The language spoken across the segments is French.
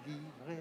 délivré.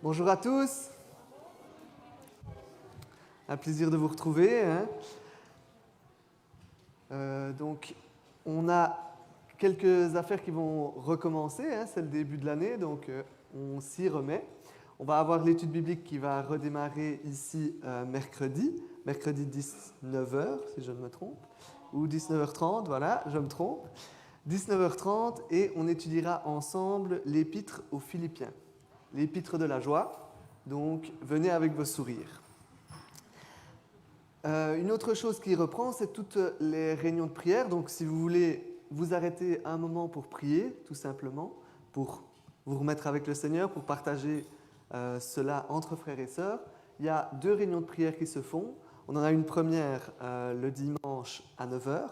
Bonjour à tous, un plaisir de vous retrouver. Donc, on a quelques affaires qui vont recommencer, c'est le début de l'année, donc on s'y remet. On va avoir l'étude biblique qui va redémarrer ici mercredi 19h, si je ne me trompe, ou 19h30, voilà, je me trompe. 19h30, et on étudiera ensemble l'épître aux Philippiens. L'épître de la joie, donc venez avec vos sourires. Une autre chose qui reprend, c'est toutes les réunions de prière. Donc si vous voulez vous arrêter un moment pour prier, tout simplement, pour vous remettre avec le Seigneur, pour partager cela entre frères et sœurs, il y a 2 réunions de prière qui se font. On en a une première le dimanche à 9h.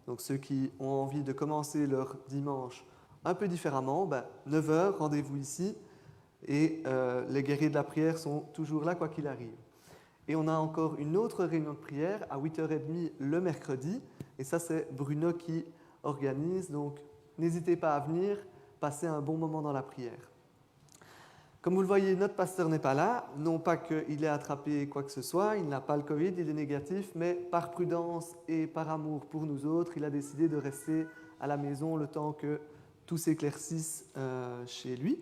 Donc ceux qui ont envie de commencer leur dimanche un peu différemment, 9h, rendez-vous ici. Et les guerriers de la prière sont toujours là, quoi qu'il arrive. Et on a encore une autre réunion de prière à 8h30 le mercredi. Et ça, c'est Bruno qui organise. Donc, n'hésitez pas à venir, passer un bon moment dans la prière. Comme vous le voyez, notre pasteur n'est pas là. Non pas qu'il ait attrapé quoi que ce soit, il n'a pas le Covid, il est négatif. Mais par prudence et par amour pour nous autres, il a décidé de rester à la maison le temps que tout s'éclaircisse chez lui.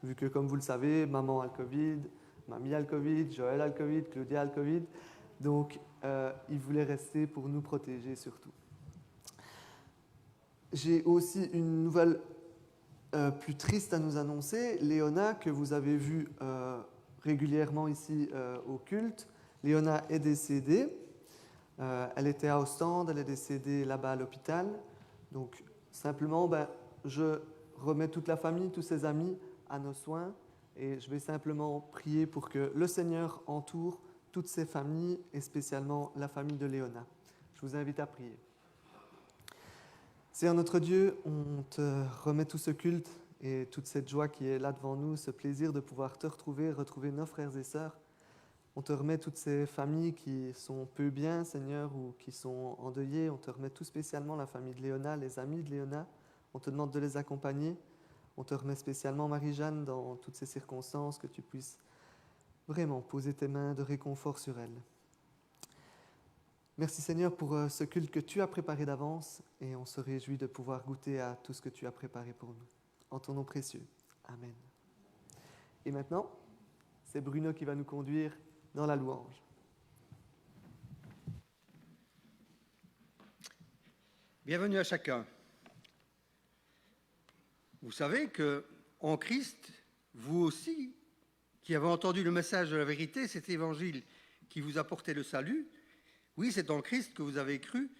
Vu que, comme vous le savez, maman a le Covid, mamie a le Covid, Joël a le Covid, Claudia a le Covid. Donc, il voulait rester pour nous protéger surtout. J'ai aussi une nouvelle plus triste à nous annoncer. Léona, que vous avez vue régulièrement ici au culte, Léona est décédée. Elle était à Ostende, elle est décédée là-bas à l'hôpital. Donc, simplement, je remets toute la famille, tous ses amis à nos soins, et je vais simplement prier pour que le Seigneur entoure toutes ces familles, et spécialement la famille de Léona. Je vous invite à prier. Seigneur notre Dieu, on te remet tout ce culte et toute cette joie qui est là devant nous, ce plaisir de pouvoir te retrouver nos frères et sœurs. On te remet toutes ces familles qui sont peu bien, Seigneur, ou qui sont endeuillées. On te remet tout spécialement la famille de Léona, les amis de Léona. On te demande de les accompagner. On te remet spécialement Marie-Jeanne dans toutes ces circonstances, que tu puisses vraiment poser tes mains de réconfort sur elle. Merci Seigneur pour ce culte que tu as préparé d'avance, et on se réjouit de pouvoir goûter à tout ce que tu as préparé pour nous. En ton nom précieux. Amen. Et maintenant, c'est Bruno qui va nous conduire dans la louange. Bienvenue à chacun. Vous savez qu'en Christ, vous aussi, qui avez entendu le message de la vérité, cet évangile qui vous a porté le salut, oui, c'est en Christ que vous avez cru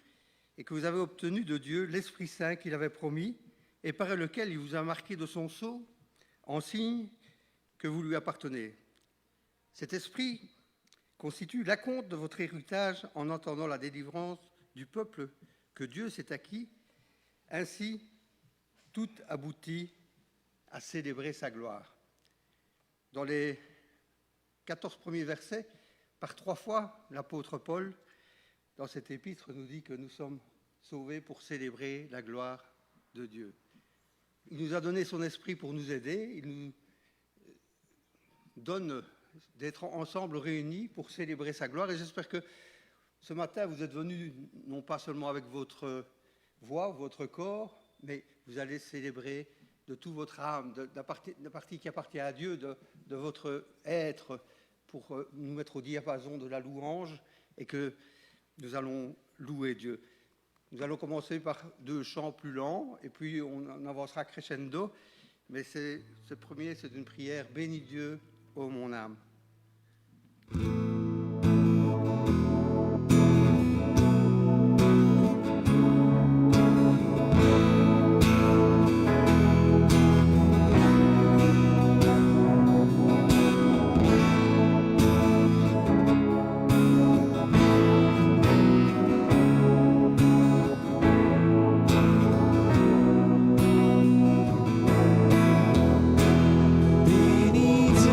et que vous avez obtenu de Dieu l'Esprit Saint qu'il avait promis et par lequel il vous a marqué de son sceau en signe que vous lui appartenez. Cet Esprit constitue l'acompte de votre héritage en entendant la délivrance du peuple que Dieu s'est acquis. Ainsi, tout aboutit à célébrer sa gloire. Dans les 14 premiers versets, par 3 fois, l'apôtre Paul, dans cet épître, nous dit que nous sommes sauvés pour célébrer la gloire de Dieu. Il nous a donné son esprit pour nous aider. Il nous donne d'être ensemble réunis pour célébrer sa gloire. Et j'espère que ce matin, vous êtes venus non pas seulement avec votre voix, votre corps, mais vous allez célébrer de toute votre âme, de la partie qui appartient à Dieu, de votre être, pour nous mettre au diapason de la louange et que nous allons louer Dieu. Nous allons commencer par 2 chants plus lents et puis on avancera crescendo. Mais ce premier, c'est une prière. Bénis Dieu, ô mon âme. Bénis Dieu,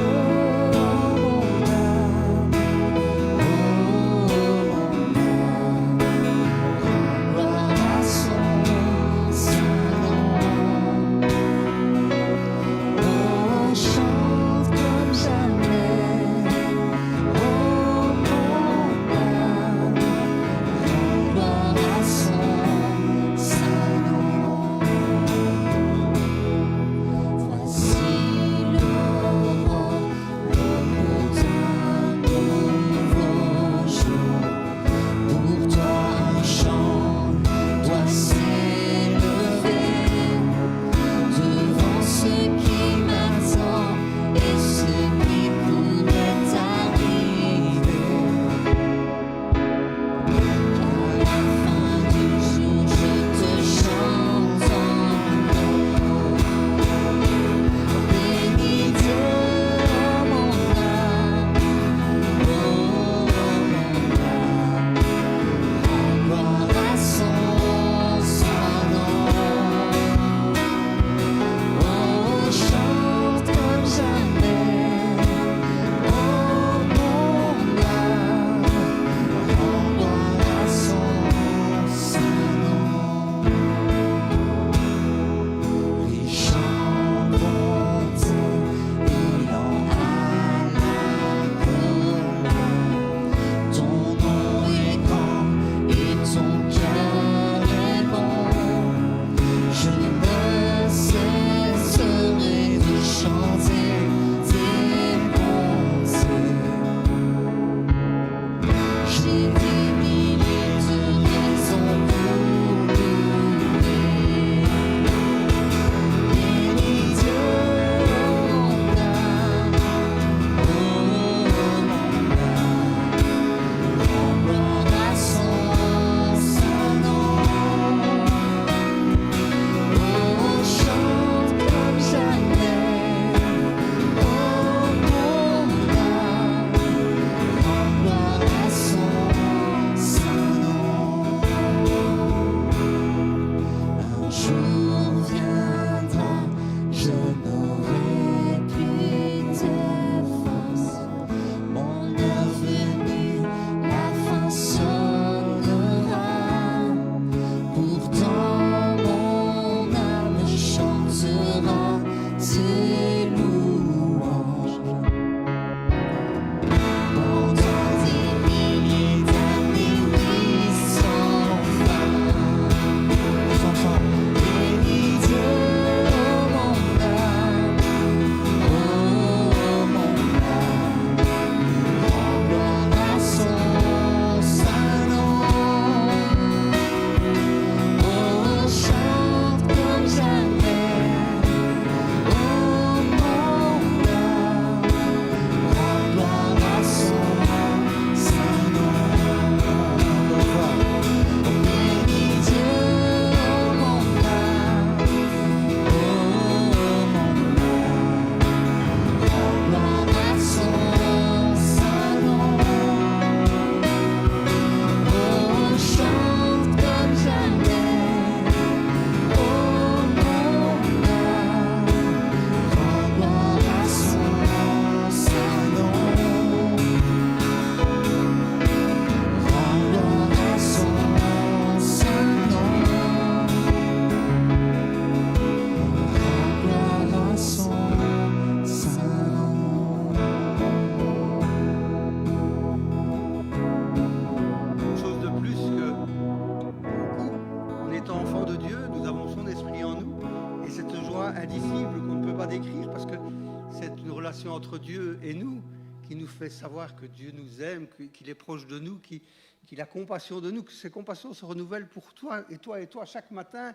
relation entre Dieu et nous qui nous fait savoir que Dieu nous aime, qu'il est proche de nous, qu'il a compassion de nous, que ses compassions se renouvellent pour toi et toi et toi. Chaque matin,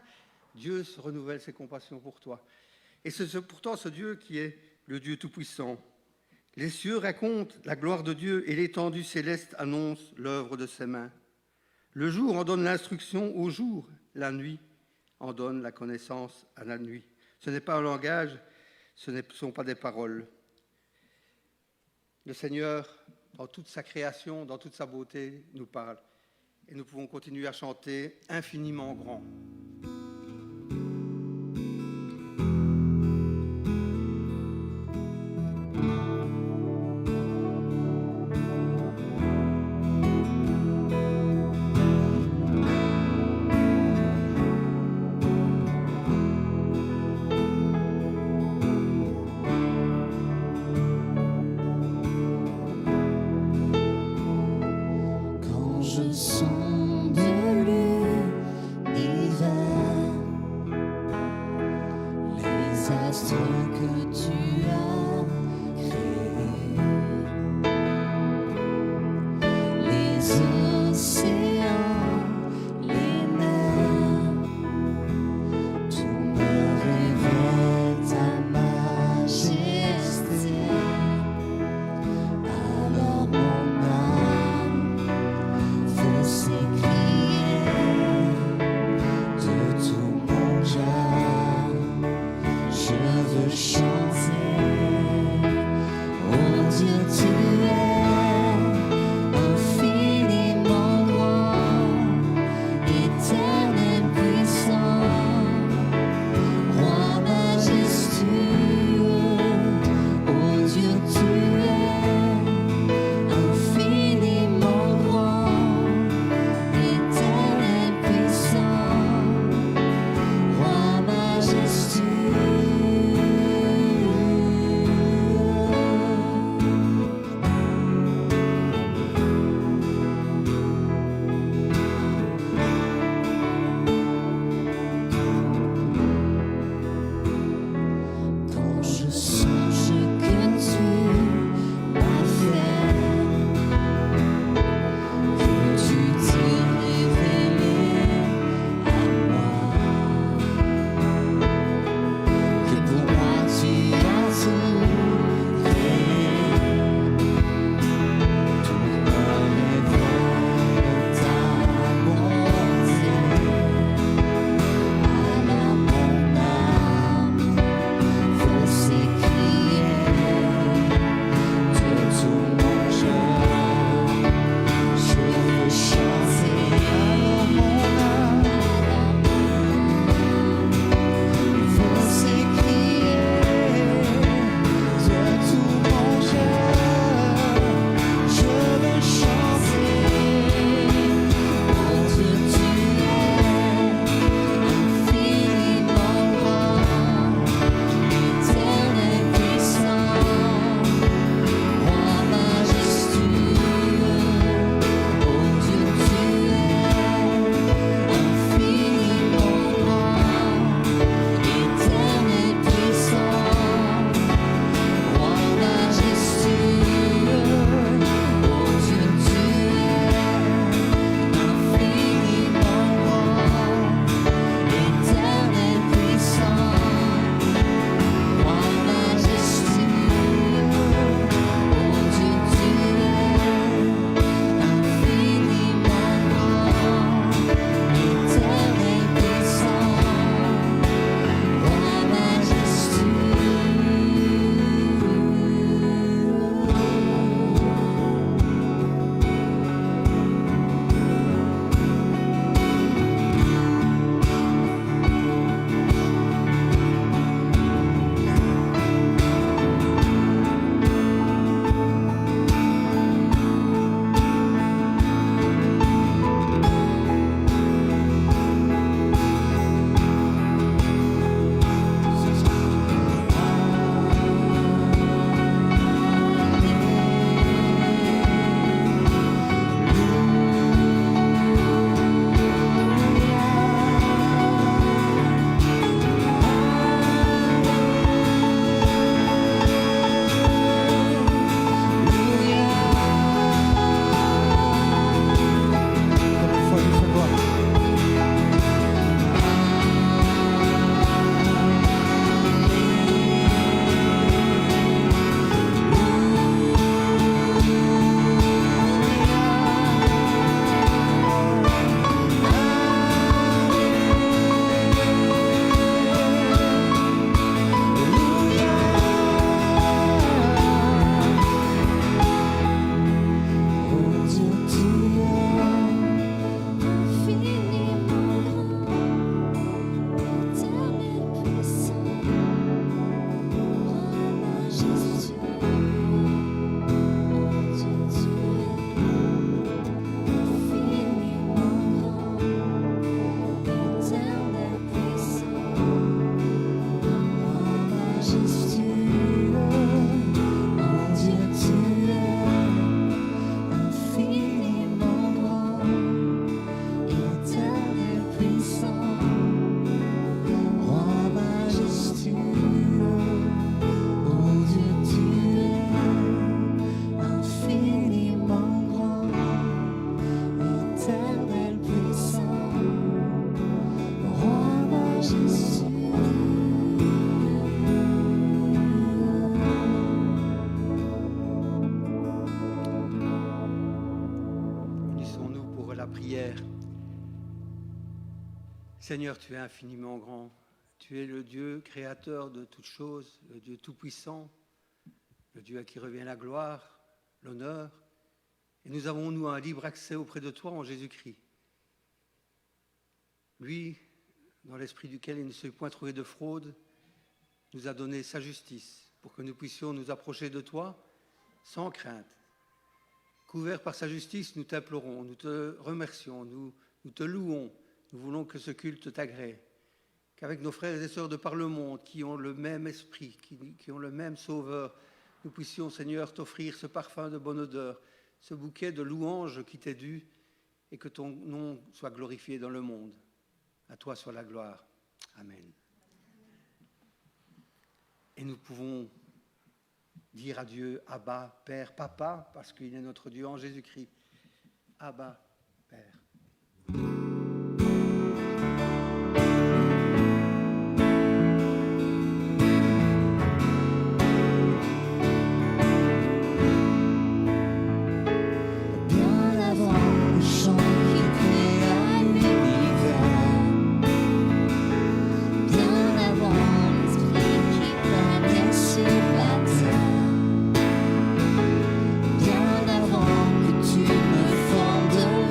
Dieu se renouvelle ses compassions pour toi. Et c'est pourtant ce Dieu qui est le Dieu Tout-Puissant. Les cieux racontent la gloire de Dieu et l'étendue céleste annonce l'œuvre de ses mains. Le jour en donne l'instruction au jour, la nuit en donne la connaissance à la nuit. Ce n'est pas un langage, ce ne sont pas des paroles. Le Seigneur, dans toute sa création, dans toute sa beauté, nous parle. Et nous pouvons continuer à chanter infiniment grand. Quand je sonde l'univers, Seigneur, tu es infiniment grand. Tu es le Dieu créateur de toutes choses, le Dieu tout-puissant, le Dieu à qui revient la gloire, l'honneur. Et nous avons, nous, un libre accès auprès de toi en Jésus-Christ. Lui, dans l'esprit duquel il ne s'est point trouvé de fraude, nous a donné sa justice pour que nous puissions nous approcher de toi sans crainte. Couverts par sa justice, nous t'implorons, nous te remercions, nous te louons. Nous voulons que ce culte t'agrée, qu'avec nos frères et sœurs de par le monde, qui ont le même esprit, qui ont le même Sauveur, nous puissions, Seigneur, t'offrir ce parfum de bonne odeur, ce bouquet de louanges qui t'est dû, et que ton nom soit glorifié dans le monde. À toi soit la gloire. Amen. Et nous pouvons dire à Dieu, Abba, Père, Papa, parce qu'il est notre Dieu en Jésus-Christ. Abba, Père. Bien avant que tu me fondes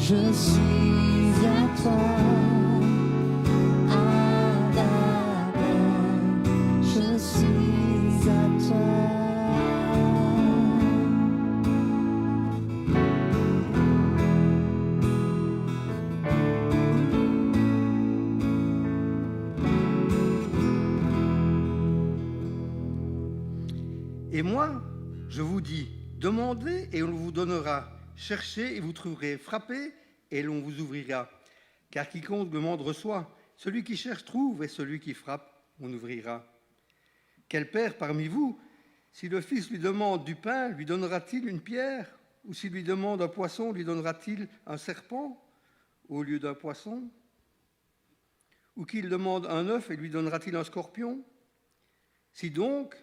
je suis à toi. Je suis à toi. Et moi, je vous dis, demandez et on vous donnera, cherchez et vous trouverez, frappez et l'on vous ouvrira. Car quiconque demande reçoit, celui qui cherche trouve et celui qui frappe, on ouvrira. Quel père parmi vous, si le fils lui demande du pain, lui donnera-t-il une pierre? Ou s'il lui demande un poisson, lui donnera-t-il un serpent au lieu d'un poisson? Ou qu'il demande un œuf et lui donnera-t-il un scorpion? Si donc,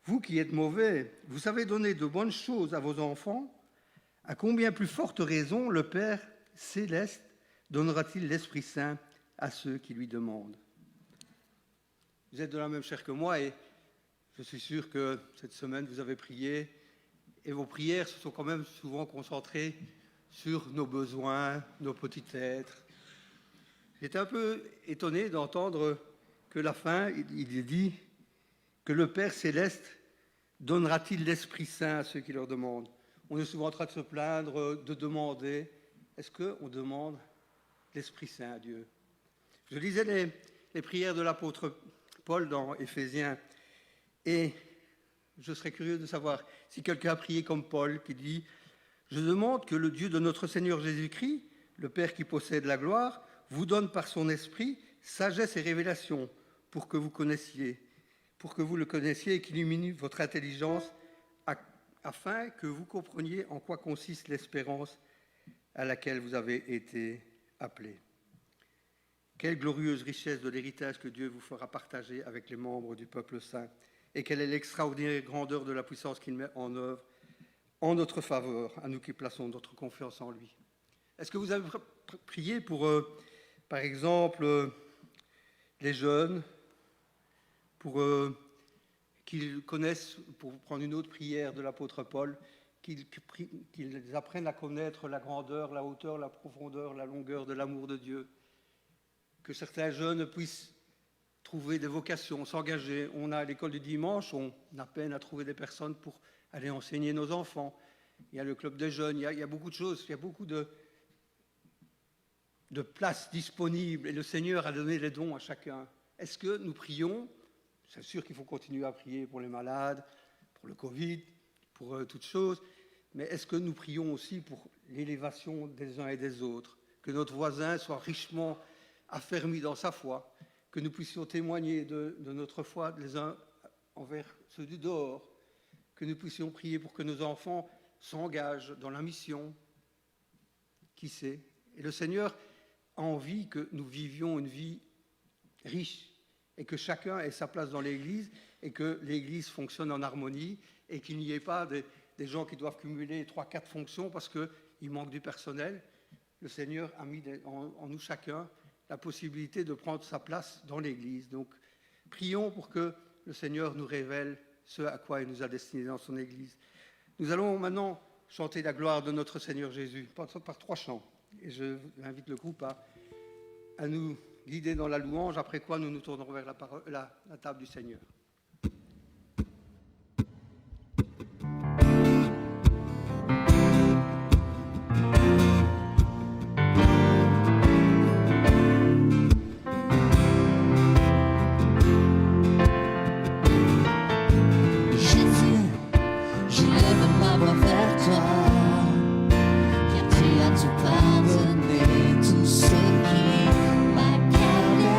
vous qui êtes mauvais, vous savez donner de bonnes choses à vos enfants, à combien plus forte raison le Père céleste donnera-t-il l'Esprit Saint à ceux qui lui demandent? Vous êtes de la même chair que moi et je suis sûr que cette semaine vous avez prié et vos prières se sont quand même souvent concentrées sur nos besoins, nos petits êtres. J'étais un peu étonné d'entendre que la fin, il est dit que le Père céleste donnera-t-il l'Esprit Saint à ceux qui leur demandent? On est souvent en train de se plaindre, de demander. Est-ce qu'on demande l'Esprit Saint à Dieu? Je lisais les prières de l'apôtre Paul dans Éphésiens et je serais curieux de savoir si quelqu'un a prié comme Paul qui dit « Je demande que le Dieu de notre Seigneur Jésus-Christ, le Père qui possède la gloire, vous donne par son Esprit sagesse et révélation pour que vous le connaissiez et qu'il illumine votre intelligence afin que vous compreniez en quoi consiste l'espérance à laquelle vous avez été appelés. Quelle glorieuse richesse de l'héritage que Dieu vous fera partager avec les membres du peuple saint et quelle est l'extraordinaire grandeur de la puissance qu'il met en œuvre en notre faveur, à nous qui plaçons notre confiance en lui. Est-ce que vous avez prié pour, par exemple, les jeunes, pour qu'ils connaissent, pour prendre une autre prière de l'apôtre Paul, qu'ils apprennent à connaître la grandeur, la hauteur, la profondeur, la longueur de l'amour de Dieu, que certains jeunes puissent trouver des vocations, s'engager. On a à l'école du dimanche, on a peine à trouver des personnes pour aller enseigner nos enfants. Il y a le club des jeunes, il y a beaucoup de choses, il y a beaucoup de places disponibles et le Seigneur a donné les dons à chacun. Est-ce que nous prions? C'est sûr qu'il faut continuer à prier pour les malades, pour le Covid, pour toutes choses, mais est-ce que nous prions aussi pour l'élévation des uns et des autres? Que notre voisin soit richement affermi dans sa foi, que nous puissions témoigner de notre foi les uns envers ceux du dehors, que nous puissions prier pour que nos enfants s'engagent dans la mission. Qui sait? Et le Seigneur a envie que nous vivions une vie riche et que chacun ait sa place dans l'Église et que l'Église fonctionne en harmonie et qu'il n'y ait pas des gens qui doivent cumuler 3-4 fonctions parce qu'il manque du personnel. Le Seigneur a mis en nous chacun la possibilité de prendre sa place dans l'Église. Donc, prions pour que le Seigneur nous révèle ce à quoi il nous a destinés dans son Église. Nous allons maintenant chanter la gloire de notre Seigneur Jésus par 3 chants. Et je invite le groupe à nous guider dans la louange, après quoi nous nous tournerons vers la table du Seigneur. Tout ce qui m'accordait.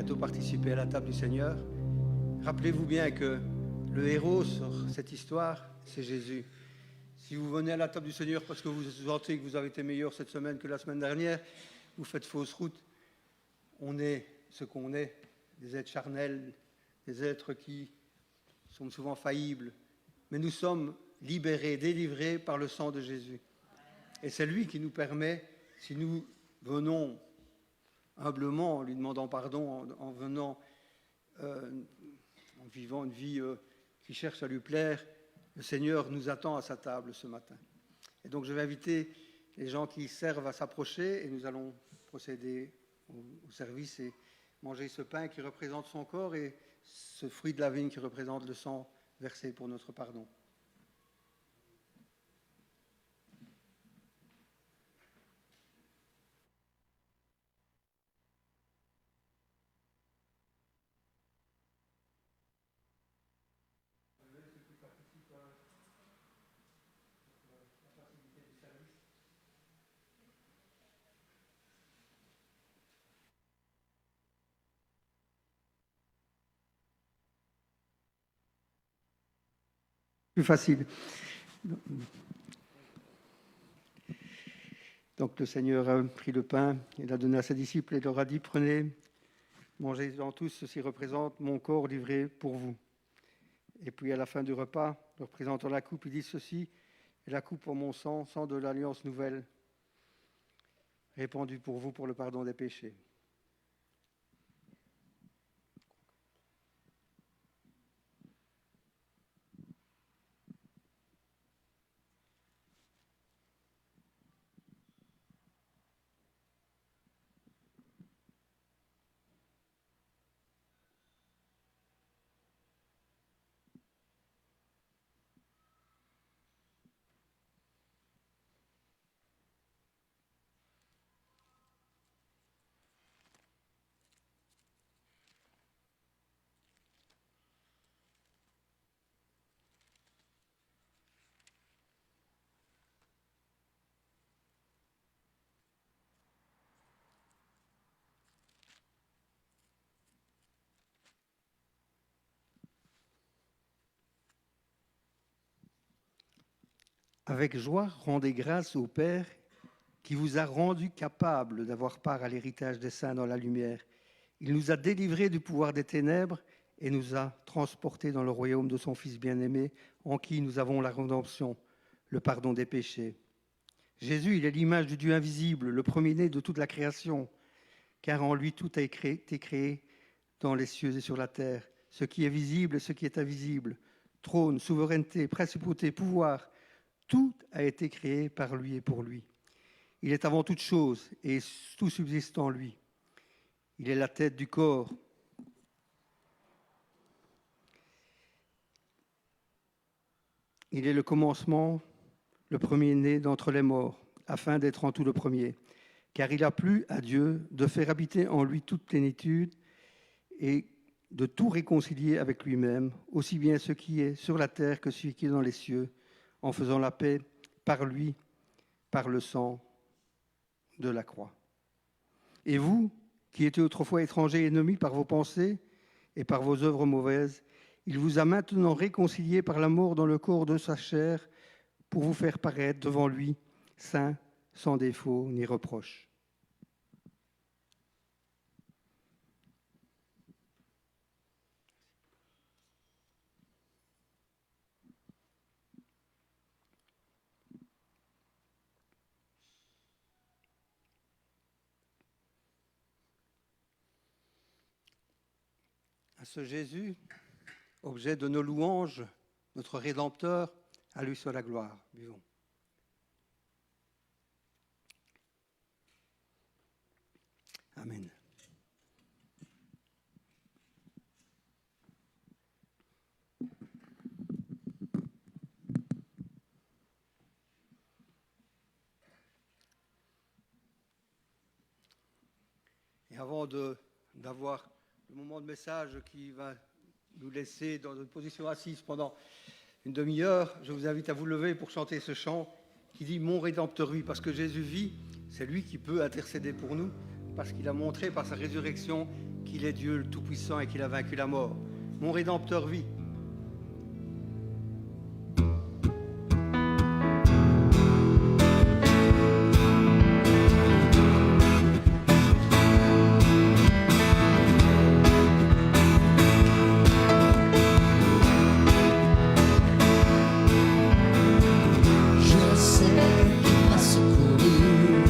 bientôt participer à la table du Seigneur. Rappelez-vous bien que le héros sur cette histoire, c'est Jésus. Si vous venez à la table du Seigneur parce que vous sentez que vous avez été meilleur cette semaine que la semaine dernière, vous faites fausse route. On est ce qu'on est, des êtres charnels, des êtres qui sont souvent faillibles. Mais nous sommes libérés, délivrés par le sang de Jésus. Et c'est lui qui nous permet, si nous venons humblement, en lui demandant pardon, en vivant une vie qui cherche à lui plaire, le Seigneur nous attend à sa table ce matin. Et donc je vais inviter les gens qui servent à s'approcher et nous allons procéder au service et manger ce pain qui représente son corps et ce fruit de la vigne qui représente le sang versé pour notre pardon. Plus facile. Donc le Seigneur a pris le pain, il l'a donné à ses disciples et leur a dit, prenez, mangez-en tous, ceci représente mon corps livré pour vous. Et puis à la fin du repas, leur présentant la coupe, il dit, ceci est la coupe pour mon sang, sang de l'alliance nouvelle, répandu pour vous pour le pardon des péchés. Avec joie, rendez grâce au Père qui vous a rendu capable d'avoir part à l'héritage des saints dans la lumière. Il nous a délivrés du pouvoir des ténèbres et nous a transportés dans le royaume de son Fils bien-aimé, en qui nous avons la rédemption, le pardon des péchés. Jésus, il est l'image du Dieu invisible, le premier-né de toute la création, car en lui tout a été créé dans les cieux et sur la terre, ce qui est visible et ce qui est invisible, trône, souveraineté, principauté, pouvoir, tout a été créé par lui et pour lui. Il est avant toute chose et tout subsiste en lui. Il est la tête du corps. Il est le commencement, le premier-né d'entre les morts, afin d'être en tout le premier. Car il a plu à Dieu de faire habiter en lui toute plénitude et de tout réconcilier avec lui-même, aussi bien ce qui est sur la terre que celui qui est dans les cieux, en faisant la paix par lui, par le sang de la croix. Et vous, qui étiez autrefois étrangers et ennemis par vos pensées et par vos œuvres mauvaises, il vous a maintenant réconciliés par la mort dans le corps de sa chair pour vous faire paraître devant lui, saint, sans défaut ni reproche. À ce Jésus, objet de nos louanges, notre Rédempteur, à lui soit la gloire. Buvons. Amen. Et avant d'avoir le moment de message qui va nous laisser dans une position assise pendant une demi-heure, je vous invite à vous lever pour chanter ce chant qui dit « Mon Rédempteur vit », parce que Jésus vit, c'est lui qui peut intercéder pour nous, parce qu'il a montré par sa résurrection qu'il est Dieu le Tout-Puissant et qu'il a vaincu la mort. Mon Rédempteur vit. Je sais qu'il m'a secouru,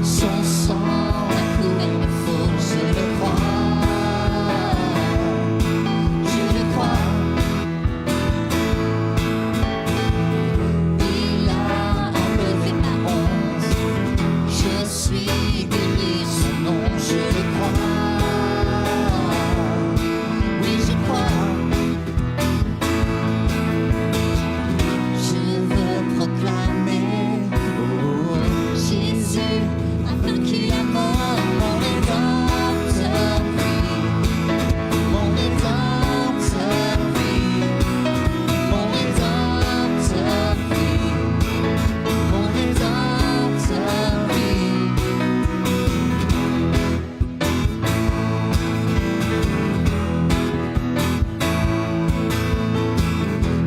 son sang a coulé mes fautes, je le crois, je le crois. Il a enlevé ma honte, je suis guéri, son nom, je le crois, oui je crois. Je veux proclamer, oh, Jésus a vaincu la mort, mon Rédempteur vit, mon Rédempteur vit, mon Rédempteur vit, mon Rédempteur vit.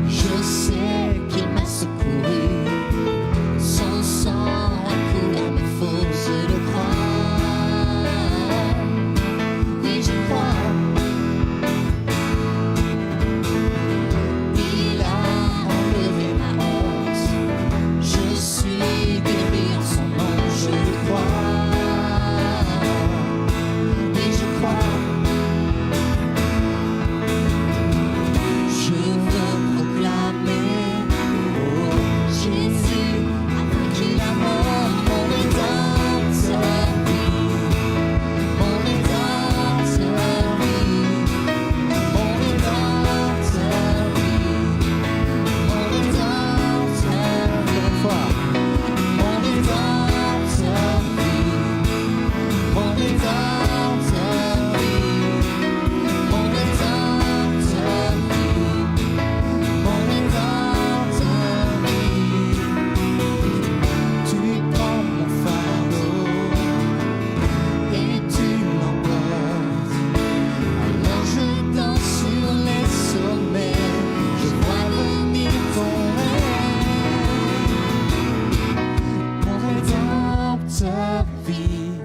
Je sais qu'il m'a secouru, son sang a coulé mes fautes, je le crois, oui je crois. Il a enlevé ma honte, je suis guéri en son nom, je le crois, oui je crois. Je veux proclamer, oh, Jésus a vaincu la mort, mon Rédempteur vit, mon Rédempteur vit, mon Rédempteur vit, mon Rédempteur vit. Une fois, mon Rédempteur vit, mon Rédempteur vit, mon Rédempteur vit. Mon Rédempteur vit, tu prends mon fardeau et tu l'emportes. Alors je danse sur les sommets, je vois venir ton règne. Mon Rédempteur vit,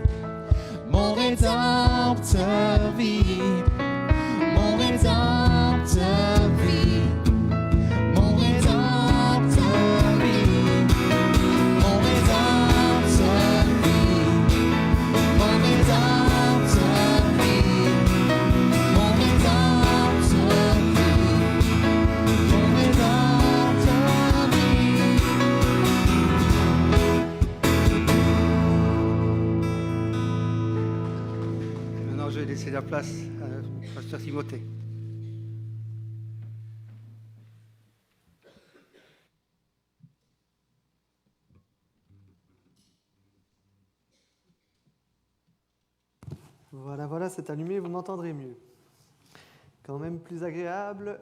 mon Rédempteur vit, mon Rédempteur vit. Mon Rédempteur vit, mon Rédempteur vit, mon Rédempteur vit, mon Rédempteur vit, mon Rédempteur vit. Maintenant, je vais laisser la place à Pasteur Timothée. Voilà, c'est allumé, vous m'entendrez mieux. Quand même plus agréable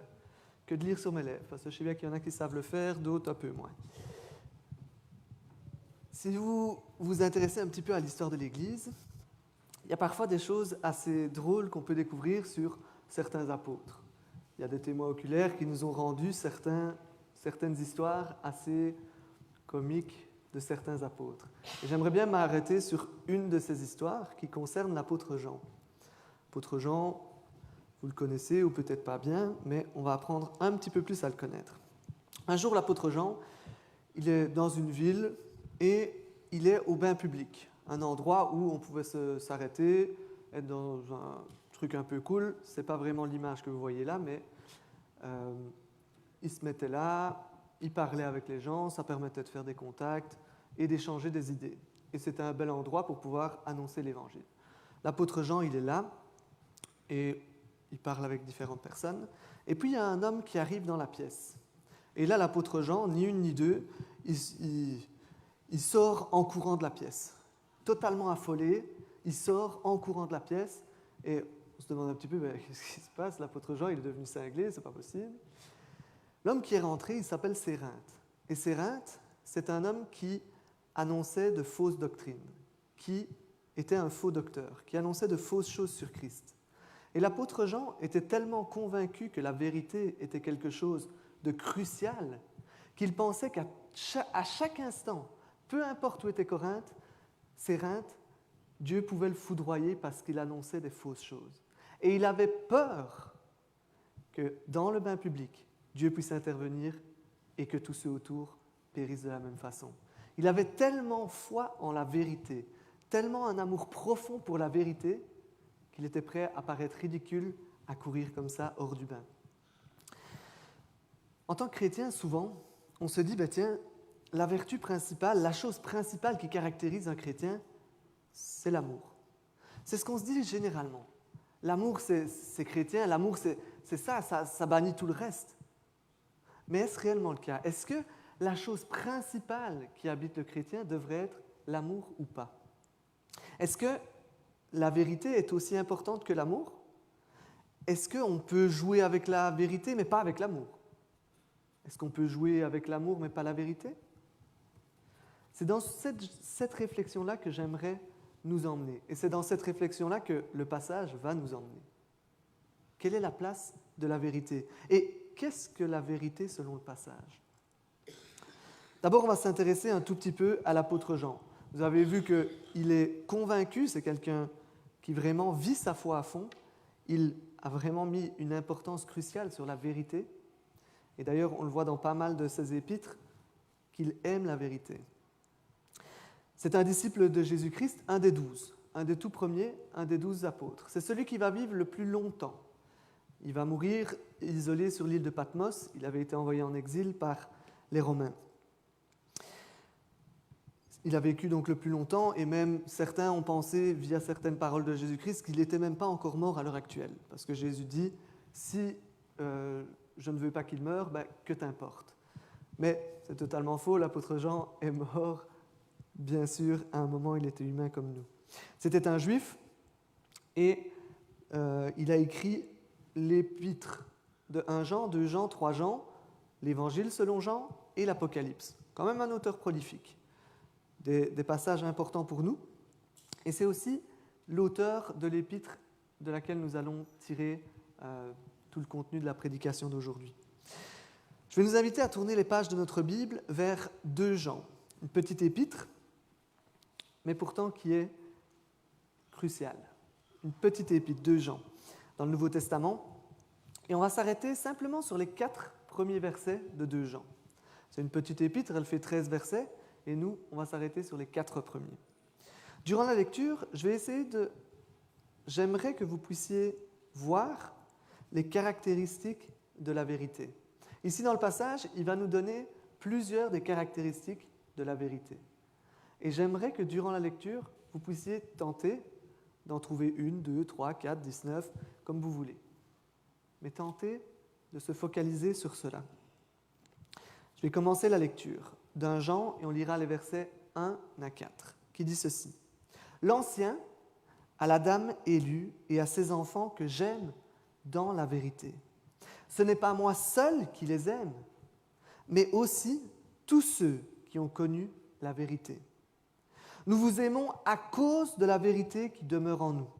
que de lire sur mes lèvres, parce que je sais bien qu'il y en a qui savent le faire, d'autres un peu moins. Si vous vous intéressez un petit peu à l'histoire de l'Église, il y a parfois des choses assez drôles qu'on peut découvrir sur certains apôtres. Il y a des témoins oculaires qui nous ont rendu certaines histoires assez comiques de certains apôtres. Et j'aimerais bien m'arrêter sur une de ces histoires qui concerne l'apôtre Jean. L'apôtre Jean, vous le connaissez ou peut-être pas bien, mais on va apprendre un petit peu plus à le connaître. Un jour, l'apôtre Jean, il est dans une ville et il est au bain public, un endroit où on pouvait s'arrêter, être dans un truc un peu cool. Ce n'est pas vraiment l'image que vous voyez là, mais il se mettait là, il parlait avec les gens, ça permettait de faire des contacts et d'échanger des idées. Et c'était un bel endroit pour pouvoir annoncer l'Évangile. L'apôtre Jean, il est là et il parle avec différentes personnes. Et puis, il y a un homme qui arrive dans la pièce. Et là, l'apôtre Jean, ni une ni deux, il sort en courant de la pièce. Totalement affolé, il sort en courant de la pièce. Et on se demande un petit peu, qu'est-ce qui se passe? L'apôtre Jean, il est devenu cinglé, c'est pas possible. L'homme qui est rentré, il s'appelle Cérinthe. Et Cérinthe, c'est un homme qui annonçait de fausses doctrines, qui était un faux docteur, qui annonçait de fausses choses sur Christ. Et l'apôtre Jean était tellement convaincu que la vérité était quelque chose de crucial qu'il pensait qu'à chaque instant, peu importe où était Corinthe, Cérinthe, Dieu pouvait le foudroyer parce qu'il annonçait des fausses choses. Et il avait peur que dans le bain public, Dieu puisse intervenir et que tous ceux autour périssent de la même façon. Il avait tellement foi en la vérité, tellement un amour profond pour la vérité, qu'il était prêt à paraître ridicule, à courir comme ça hors du bain. En tant que chrétien, souvent, on se dit, tiens, la vertu principale, la chose principale qui caractérise un chrétien, c'est l'amour. C'est ce qu'on se dit généralement. L'amour, c'est chrétien, l'amour, c'est ça bannit tout le reste. Mais est-ce réellement le cas? Est-ce que la chose principale qui habite le chrétien devrait être l'amour ou pas? Est-ce que la vérité est aussi importante que l'amour? Est-ce qu'on peut jouer avec la vérité mais pas avec l'amour? Est-ce qu'on peut jouer avec l'amour mais pas la vérité? C'est dans cette réflexion-là que j'aimerais nous emmener. Et c'est dans cette réflexion-là que le passage va nous emmener. Quelle est la place de la vérité? Et qu'est-ce que la vérité selon le passage? D'abord, on va s'intéresser un tout petit peu à l'apôtre Jean. Vous avez vu qu'il est convaincu, c'est quelqu'un qui vraiment vit sa foi à fond. Il a vraiment mis une importance cruciale sur la vérité. Et d'ailleurs, on le voit dans pas mal de ses épîtres, qu'il aime la vérité. C'est un disciple de Jésus-Christ, un des 12, un des tout premiers, un des 12 apôtres. C'est celui qui va vivre le plus longtemps. Il va mourir isolé sur l'île de Patmos. Il avait été envoyé en exil par les Romains. Il a vécu donc le plus longtemps, et même certains ont pensé, via certaines paroles de Jésus-Christ, qu'il n'était même pas encore mort à l'heure actuelle. Parce que Jésus dit, si je ne veux pas qu'il meure, que t'importe. Mais c'est totalement faux, l'apôtre Jean est mort, bien sûr, à un moment il était humain comme nous. C'était un juif, et il a écrit l'épître de 1 Jean, 2 Jean, 3 Jean, l'évangile selon Jean et l'Apocalypse. Quand même un auteur prolifique. Des passages importants pour nous. Et c'est aussi l'auteur de l'épître de laquelle nous allons tirer tout le contenu de la prédication d'aujourd'hui. Je vais nous inviter à tourner les pages de notre Bible vers 2 Jean, une petite épître, mais pourtant qui est cruciale. Une petite épître, 2 Jean, dans le Nouveau Testament. Et on va s'arrêter simplement sur les 4 premiers versets de 2 Jean. C'est une petite épître, elle fait 13 versets, et nous, on va s'arrêter sur les 4 premiers. Durant la lecture, j'aimerais que vous puissiez voir les caractéristiques de la vérité. Ici, dans le passage, il va nous donner plusieurs des caractéristiques de la vérité. Et j'aimerais que durant la lecture, vous puissiez tenter d'en trouver 1, 2, 3, 4, 19, comme vous voulez. Mais tentez de se focaliser sur cela. Je vais commencer la lecture d'un Jean, et on lira les versets 1 à 4, qui dit ceci. « L'Ancien, à la dame élue et à ses enfants que j'aime dans la vérité. Ce n'est pas moi seul qui les aime, mais aussi tous ceux qui ont connu la vérité. Nous vous aimons à cause de la vérité qui demeure en nous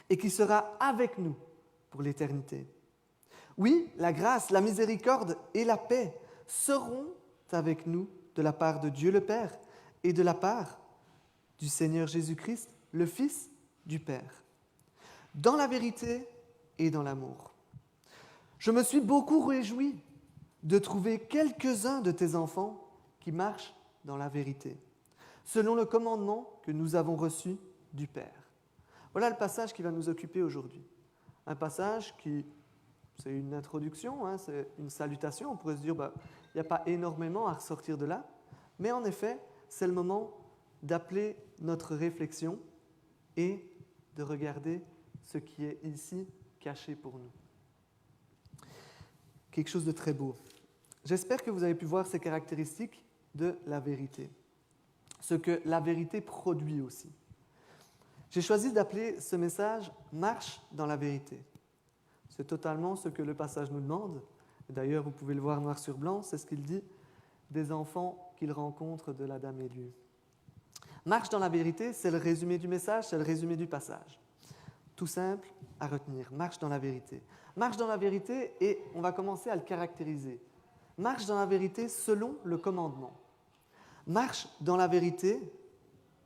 et qui sera avec nous pour l'éternité. Oui, la grâce, la miséricorde et la paix seront avec nous de la part de Dieu le Père et de la part du Seigneur Jésus-Christ, le Fils du Père, dans la vérité et dans l'amour. Je me suis beaucoup réjoui de trouver quelques-uns de tes enfants qui marchent dans la vérité, selon le commandement que nous avons reçu du Père. » Voilà le passage qui va nous occuper aujourd'hui. Un passage qui, c'est une introduction, c'est une salutation. On pourrait se dire, il n'y a pas énormément à ressortir de là, mais en effet, c'est le moment d'appeler notre réflexion et de regarder ce qui est ici caché pour nous. Quelque chose de très beau. J'espère que vous avez pu voir ces caractéristiques de la vérité, ce que la vérité produit aussi. J'ai choisi d'appeler ce message « Marche dans la vérité ». C'est totalement ce que le passage nous demande. D'ailleurs, vous pouvez le voir noir sur blanc, c'est ce qu'il dit des enfants qu'il rencontre de la dame élue. Marche dans la vérité, c'est le résumé du message, c'est le résumé du passage. Tout simple à retenir, marche dans la vérité. Marche dans la vérité et on va commencer à le caractériser. Marche dans la vérité selon le commandement. Marche dans la vérité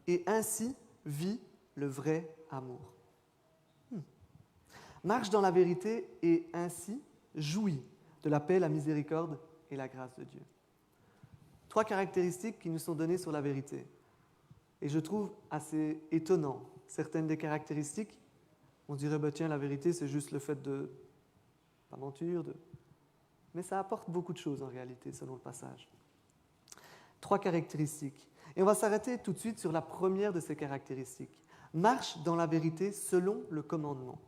et ainsi vit le vrai amour. Marche dans la vérité et ainsi jouit de la paix, la miséricorde et la grâce de Dieu. 3 caractéristiques qui nous sont données sur la vérité. Et je trouve assez étonnant certaines des caractéristiques. On se dirait, bah, tiens, la vérité, c'est juste le fait de pas mentir. Mais ça apporte beaucoup de choses en réalité, selon le passage. 3 caractéristiques. Et on va s'arrêter tout de suite sur la première de ces caractéristiques. Marche dans la vérité selon le commandement.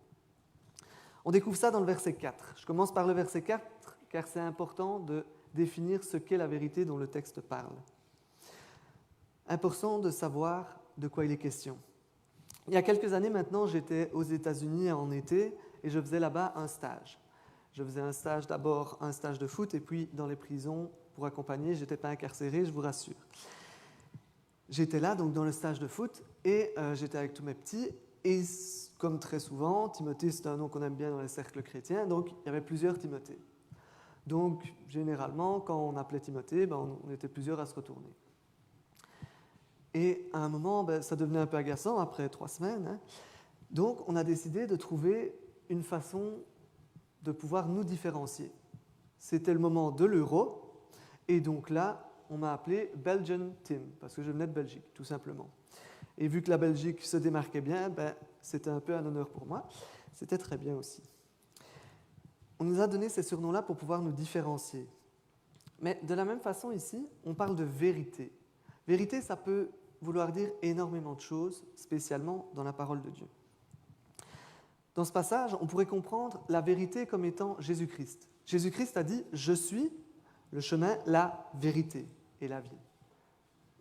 On découvre ça dans le verset 4. Je commence par le verset 4, car c'est important de définir ce qu'est la vérité dont le texte parle. Important de savoir de quoi il est question. Il y a quelques années maintenant, j'étais aux États-Unis en été et je faisais là-bas un stage. Je faisais un stage, d'abord un stage de foot et puis dans les prisons pour accompagner. Je n'étais pas incarcéré, je vous rassure. J'étais là, donc dans le stage de foot et j'étais avec tous mes petits. Et comme très souvent, Timothée, c'est un nom qu'on aime bien dans les cercles chrétiens, donc il y avait plusieurs Timothées. Donc généralement, quand on appelait Timothée, on était plusieurs à se retourner. Et à un moment, ça devenait un peu agaçant après 3 semaines. Donc on a décidé de trouver une façon de pouvoir nous différencier. C'était le moment de l'Euro, et donc là, on m'a appelé Belgian Team, parce que je venais de Belgique, tout simplement. Et vu que la Belgique se démarquait bien, c'était un peu un honneur pour moi. C'était très bien aussi. On nous a donné ces surnoms-là pour pouvoir nous différencier. Mais de la même façon ici, on parle de vérité. Vérité, ça peut vouloir dire énormément de choses, spécialement dans la parole de Dieu. Dans ce passage, on pourrait comprendre la vérité comme étant Jésus-Christ. Jésus-Christ a dit « Je suis le chemin, la vérité et la vie ».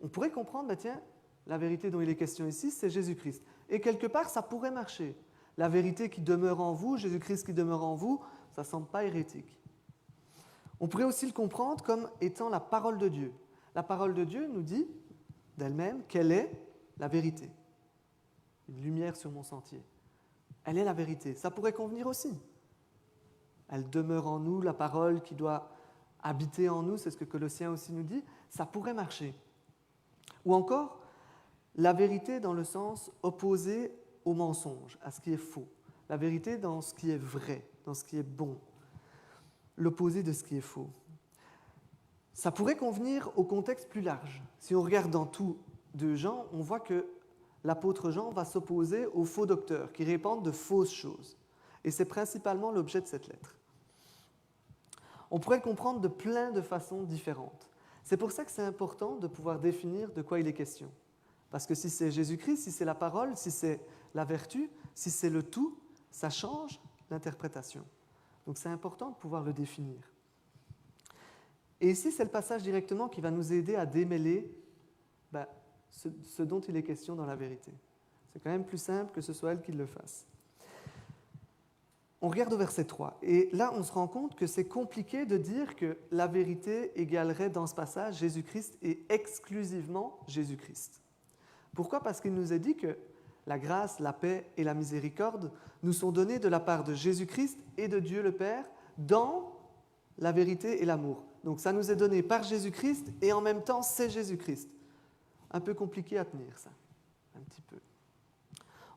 On pourrait comprendre, tiens, la vérité dont il est question ici, c'est Jésus-Christ. Et quelque part, ça pourrait marcher. La vérité qui demeure en vous, Jésus-Christ qui demeure en vous, ça ne semble pas hérétique. On pourrait aussi le comprendre comme étant la parole de Dieu. La parole de Dieu nous dit d'elle-même quelle est la vérité. Une lumière sur mon sentier. Elle est la vérité. Ça pourrait convenir aussi. Elle demeure en nous, la parole qui doit habiter en nous, c'est ce que Colossiens aussi nous dit, ça pourrait marcher. Ou encore, la vérité dans le sens opposé au mensonge, à ce qui est faux. La vérité dans ce qui est vrai, dans ce qui est bon. L'opposé de ce qui est faux. Ça pourrait convenir au contexte plus large. Si on regarde dans tout de Jean, on voit que l'apôtre Jean va s'opposer aux faux docteurs qui répandent de fausses choses. Et c'est principalement l'objet de cette lettre. On pourrait le comprendre de plein de façons différentes. C'est pour ça que c'est important de pouvoir définir de quoi il est question. Parce que si c'est Jésus-Christ, si c'est la parole, si c'est la vertu, si c'est le tout, ça change l'interprétation. Donc c'est important de pouvoir le définir. Et ici, c'est le passage directement qui va nous aider à démêler ce dont il est question dans la vérité. C'est quand même plus simple que ce soit elle qui le fasse. On regarde au verset 3, et là on se rend compte que c'est compliqué de dire que la vérité égalerait dans ce passage Jésus-Christ et exclusivement Jésus-Christ. Pourquoi ? Parce qu'il nous est dit que la grâce, la paix et la miséricorde nous sont données de la part de Jésus-Christ et de Dieu le Père dans la vérité et l'amour. Donc ça nous est donné par Jésus-Christ et en même temps c'est Jésus-Christ. Un peu compliqué à tenir ça, un petit peu.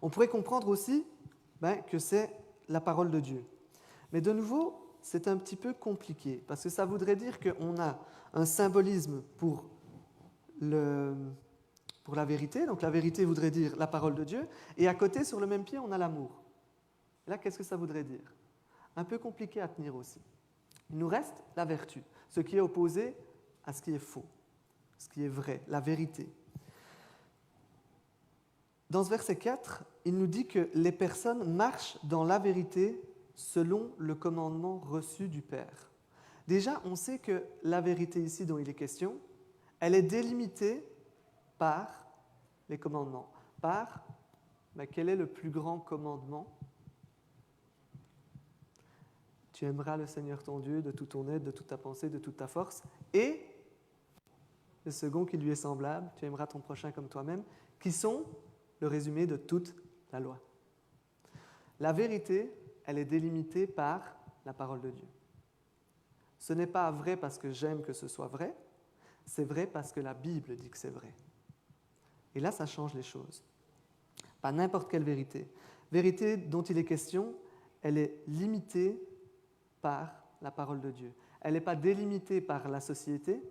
On pourrait comprendre aussi que c'est la parole de Dieu. Mais de nouveau, c'est un petit peu compliqué, parce que ça voudrait dire qu'on a un symbolisme pour la vérité, donc la vérité voudrait dire la parole de Dieu, et à côté, sur le même pied, on a l'amour. Là, qu'est-ce que ça voudrait dire ? Un peu compliqué à tenir aussi. Il nous reste la vertu, ce qui est opposé à ce qui est faux, ce qui est vrai, la vérité. Dans ce verset 4, il nous dit que les personnes marchent dans la vérité selon le commandement reçu du Père. Déjà, on sait que la vérité ici dont il est question, elle est délimitée par les commandements. Par, quel est le plus grand commandement ? Tu aimeras le Seigneur ton Dieu de tout ton être, de toute ta pensée, de toute ta force. Et le second qui lui est semblable, tu aimeras ton prochain comme toi-même, qui sont le résumé de toute la loi. La vérité, elle est délimitée par la parole de Dieu. Ce n'est pas vrai parce que j'aime que ce soit vrai, c'est vrai parce que la Bible dit que c'est vrai. Et là, ça change les choses. Pas n'importe quelle vérité. Vérité dont il est question, elle est limitée par la parole de Dieu. Elle n'est pas délimitée par la société,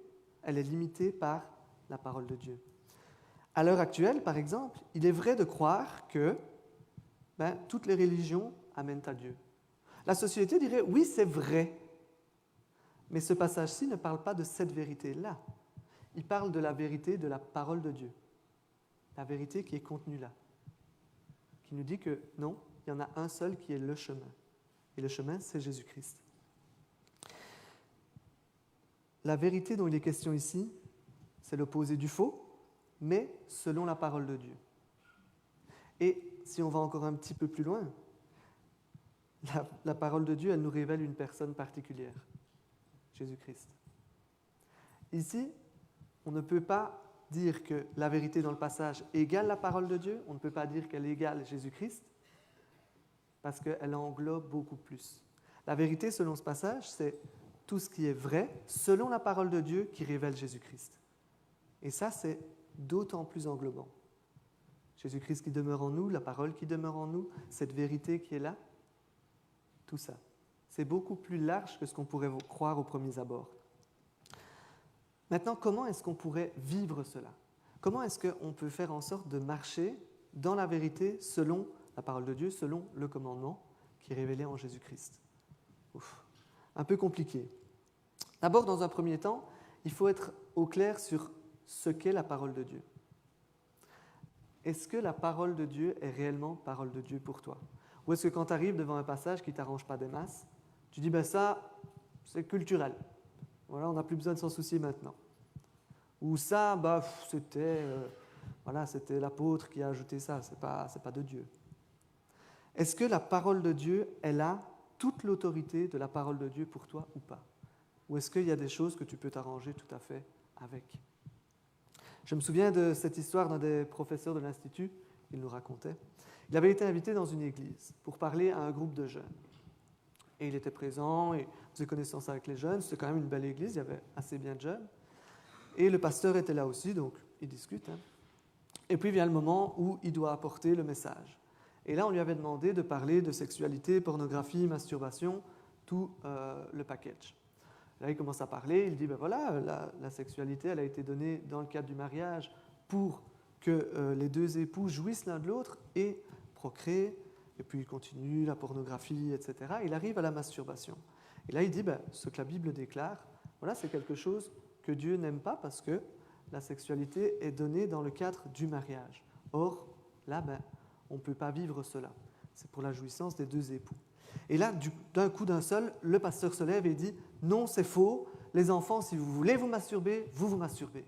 elle est limitée par la parole de Dieu. À l'heure actuelle, par exemple, il est vrai de croire que toutes les religions amènent à Dieu. La société dirait, oui, c'est vrai. Mais ce passage-ci ne parle pas de cette vérité-là. Il parle de la vérité de la parole de Dieu. La vérité qui est contenue là. Qui nous dit que non, il y en a un seul qui est le chemin. Et le chemin, c'est Jésus-Christ. La vérité dont il est question ici, c'est l'opposé du faux, mais selon la parole de Dieu. Et si on va encore un petit peu plus loin, la parole de Dieu, elle nous révèle une personne particulière, Jésus-Christ. Ici, on ne peut pas dire que la vérité dans le passage égale la parole de Dieu, on ne peut pas dire qu'elle égale Jésus-Christ, parce qu'elle englobe beaucoup plus. La vérité, selon ce passage, c'est tout ce qui est vrai, selon la parole de Dieu qui révèle Jésus-Christ. Et ça, c'est d'autant plus englobant. Jésus-Christ qui demeure en nous, la parole qui demeure en nous, cette vérité qui est là, tout ça. C'est beaucoup plus large que ce qu'on pourrait croire au premier abord. Maintenant, comment est-ce qu'on pourrait vivre cela? Comment est-ce qu'on peut faire en sorte de marcher dans la vérité selon la parole de Dieu, selon le commandement qui est révélé en Jésus-Christ? Un peu compliqué. D'abord, dans un premier temps, il faut être au clair sur ce qu'est la parole de Dieu. Est-ce que la parole de Dieu est réellement parole de Dieu pour toi? Ou est-ce que quand tu arrives devant un passage qui ne t'arrange pas des masses, tu dis ça, c'est culturel. Voilà, on n'a plus besoin de s'en soucier maintenant. Ou ça, c'était l'apôtre qui a ajouté ça, c'est pas de Dieu. Est-ce que la parole de Dieu, elle a toute l'autorité de la parole de Dieu pour toi ou pas? Ou est-ce qu'il y a des choses que tu peux t'arranger tout à fait avec? Je me souviens de cette histoire d'un des professeurs de l'Institut, il nous racontait. Il avait été invité dans une église pour parler à un groupe de jeunes. Et il était présent, et il faisait connaissance avec les jeunes. C'était quand même une belle église, il y avait assez bien de jeunes. Et le pasteur était là aussi, donc il discute. Et puis vient le moment où il doit apporter le message. Et là, on lui avait demandé de parler de sexualité, pornographie, masturbation, tout le package. Là, il commence à parler, il dit, la sexualité, elle a été donnée dans le cadre du mariage pour que les deux époux jouissent l'un de l'autre et procréent. Et puis il continue, la pornographie, etc. Il arrive à la masturbation. Et là, il dit, ce que la Bible déclare, c'est quelque chose que Dieu n'aime pas parce que la sexualité est donnée dans le cadre du mariage. Or, là, on ne peut pas vivre cela. C'est pour la jouissance des deux époux. Et là, d'un coup d'un seul, le pasteur se lève et dit « Non, c'est faux. Les enfants, si vous voulez vous masturber, vous vous masturbez. »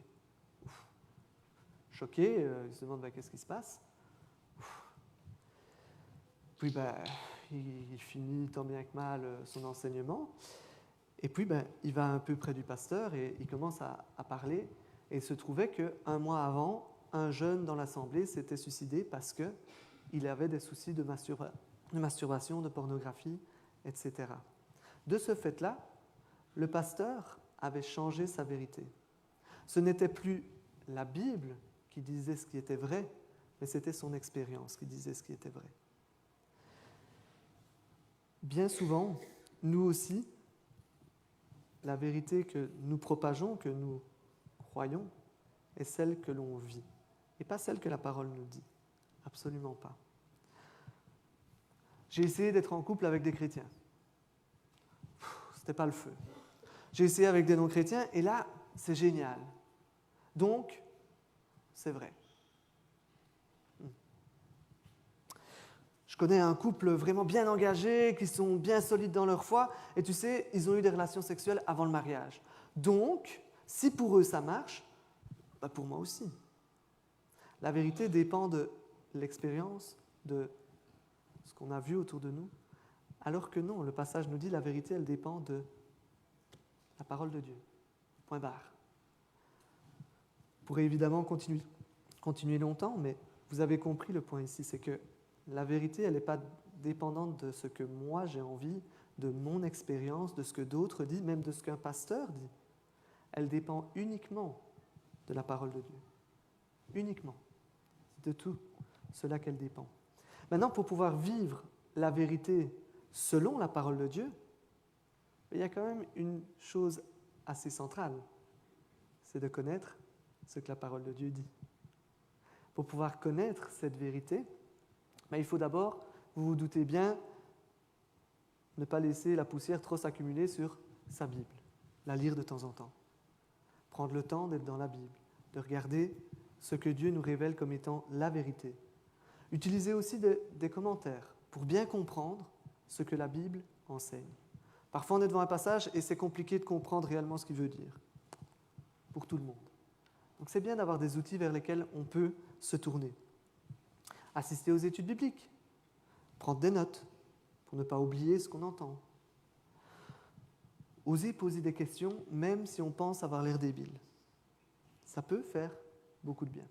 Choqué, il se demande qu'est-ce qui se passe. Puis il finit tant bien que mal son enseignement. Et puis il va un peu près du pasteur et il commence à parler. Et il se trouvait qu'un mois avant, un jeune dans l'assemblée s'était suicidé parce qu'il avait des soucis de masturbation, de pornographie, etc. De ce fait-là, le pasteur avait changé sa vérité. Ce n'était plus la Bible qui disait ce qui était vrai, mais c'était son expérience qui disait ce qui était vrai. Bien souvent, nous aussi, la vérité que nous propageons, que nous croyons, est celle que l'on vit, et pas celle que la parole nous dit. Absolument pas. J'ai essayé d'être en couple avec des chrétiens. C'était pas le feu. J'ai essayé avec des non-chrétiens, et là, c'est génial. Donc, c'est vrai. Je connais un couple vraiment bien engagé, qui sont bien solides dans leur foi, et tu sais, ils ont eu des relations sexuelles avant le mariage. Donc, si pour eux ça marche, pour moi aussi. La vérité dépend de l'expérience, de ce qu'on a vu autour de nous, alors que non, le passage nous dit la vérité, elle dépend de la parole de Dieu. Point barre. On pourrait évidemment continuer longtemps, mais vous avez compris le point ici, c'est que la vérité, elle n'est pas dépendante de ce que moi j'ai envie, de mon expérience, de ce que d'autres disent, même de ce qu'un pasteur dit. Elle dépend uniquement de la parole de Dieu. Uniquement. C'est de tout cela qu'elle dépend. Maintenant, pour pouvoir vivre la vérité selon la parole de Dieu, il y a quand même une chose assez centrale, c'est de connaître ce que la parole de Dieu dit. Pour pouvoir connaître cette vérité, il faut d'abord, vous vous doutez bien, ne pas laisser la poussière trop s'accumuler sur sa Bible, la lire de temps en temps. Prendre le temps d'être dans la Bible, de regarder ce que Dieu nous révèle comme étant la vérité. Utilisez aussi des commentaires pour bien comprendre ce que la Bible enseigne. Parfois, on est devant un passage et c'est compliqué de comprendre réellement ce qu'il veut dire, pour tout le monde. Donc c'est bien d'avoir des outils vers lesquels on peut se tourner. Assister aux études bibliques, prendre des notes pour ne pas oublier ce qu'on entend. Oser poser des questions, même si on pense avoir l'air débile. Ça peut faire beaucoup de bien.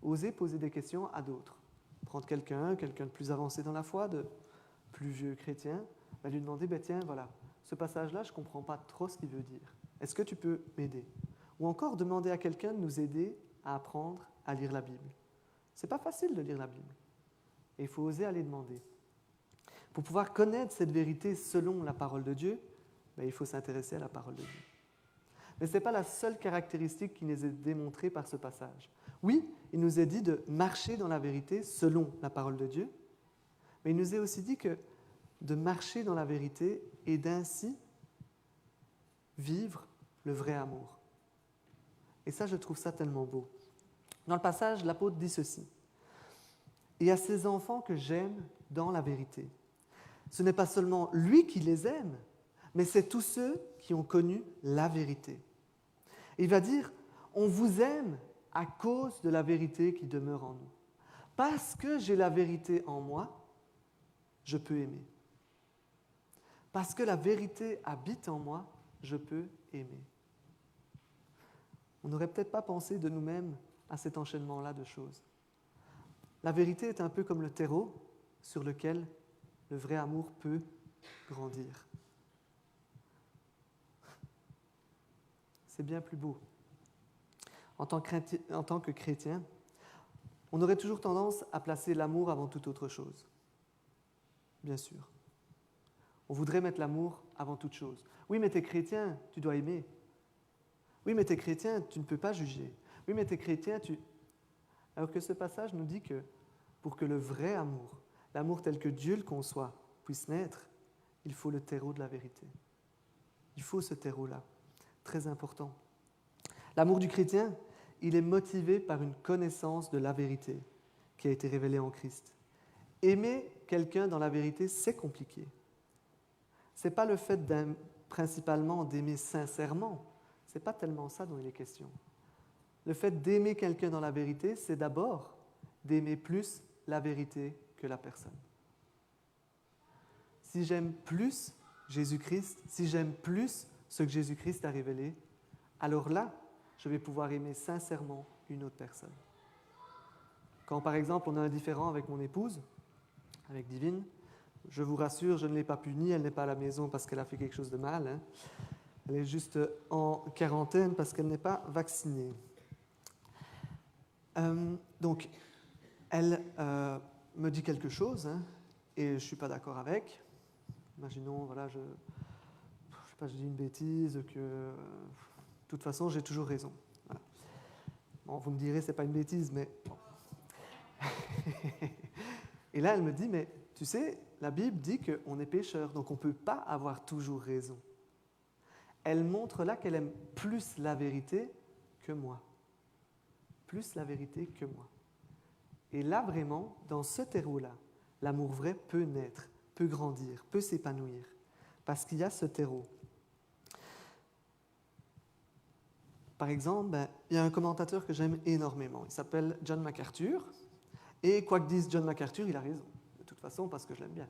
Oser poser des questions à d'autres. Prendre quelqu'un de plus avancé dans la foi, de plus vieux chrétien, lui demander, tiens, voilà, ce passage-là, je ne comprends pas trop ce qu'il veut dire. Est-ce que tu peux m'aider ? Ou encore demander à quelqu'un de nous aider à apprendre à lire la Bible. Ce n'est pas facile de lire la Bible. Et il faut oser aller demander. Pour pouvoir connaître cette vérité selon la parole de Dieu, il faut s'intéresser à la parole de Dieu. Mais ce n'est pas la seule caractéristique qui nous est démontrée par ce passage. Oui, il nous est dit de marcher dans la vérité selon la parole de Dieu, mais il nous est aussi dit que de marcher dans la vérité et d'ainsi vivre le vrai amour. Et ça, je trouve ça tellement beau. Dans le passage, l'apôtre dit ceci. « Et à ces enfants que j'aime dans la vérité, ce n'est pas seulement lui qui les aime, mais c'est tous ceux qui ont connu la vérité. » Et il va dire, on vous aime à cause de la vérité qui demeure en nous. Parce que j'ai la vérité en moi, je peux aimer. Parce que la vérité habite en moi, je peux aimer. On n'aurait peut-être pas pensé de nous-mêmes à cet enchaînement-là de choses. La vérité est un peu comme le terreau sur lequel le vrai amour peut grandir. C'est bien plus beau. En tant que chrétien, on aurait toujours tendance à placer l'amour avant toute autre chose. Bien sûr. On voudrait mettre l'amour avant toute chose. Oui, mais t'es chrétien, tu dois aimer. Oui, mais t'es chrétien, tu ne peux pas juger. Oui, mais t'es chrétien, tu... Alors que ce passage nous dit que pour que le vrai amour, l'amour tel que Dieu le conçoit, puisse naître, il faut le terreau de la vérité. Il faut ce terreau-là, très important. L'amour du chrétien, il est motivé par une connaissance de la vérité qui a été révélée en Christ. Aimer quelqu'un dans la vérité, c'est compliqué. Ce n'est pas le fait principalement d'aimer sincèrement, ce n'est pas tellement ça dont il est question. Le fait d'aimer quelqu'un dans la vérité, c'est d'abord d'aimer plus la vérité que la personne. Si j'aime plus Jésus-Christ, si j'aime plus ce que Jésus-Christ a révélé, alors là, je vais pouvoir aimer sincèrement une autre personne. Quand, par exemple, on a un différend avec mon épouse, avec Divine, je vous rassure, je ne l'ai pas punie, elle n'est pas à la maison parce qu'elle a fait quelque chose de mal. Hein. Elle est juste en quarantaine parce qu'elle n'est pas vaccinée. Donc, elle me dit quelque chose et je ne suis pas d'accord avec. Imaginons, voilà, je sais pas, je dis une bêtise, que de toute façon, j'ai toujours raison. Voilà. Bon, vous me direz, ce n'est pas une bêtise, mais bon. Et là, elle me dit, mais tu sais, la Bible dit qu'on est pécheur, donc on ne peut pas avoir toujours raison. Elle montre là qu'elle aime plus la vérité que moi. Plus la vérité que moi. Et là, vraiment, dans ce terreau-là, l'amour vrai peut naître, peut grandir, peut s'épanouir, parce qu'il y a ce terreau. Par exemple, il y a un commentateur que j'aime énormément. Il s'appelle John MacArthur. Et quoi que dise John MacArthur, il a raison. De toute façon, parce que je l'aime bien.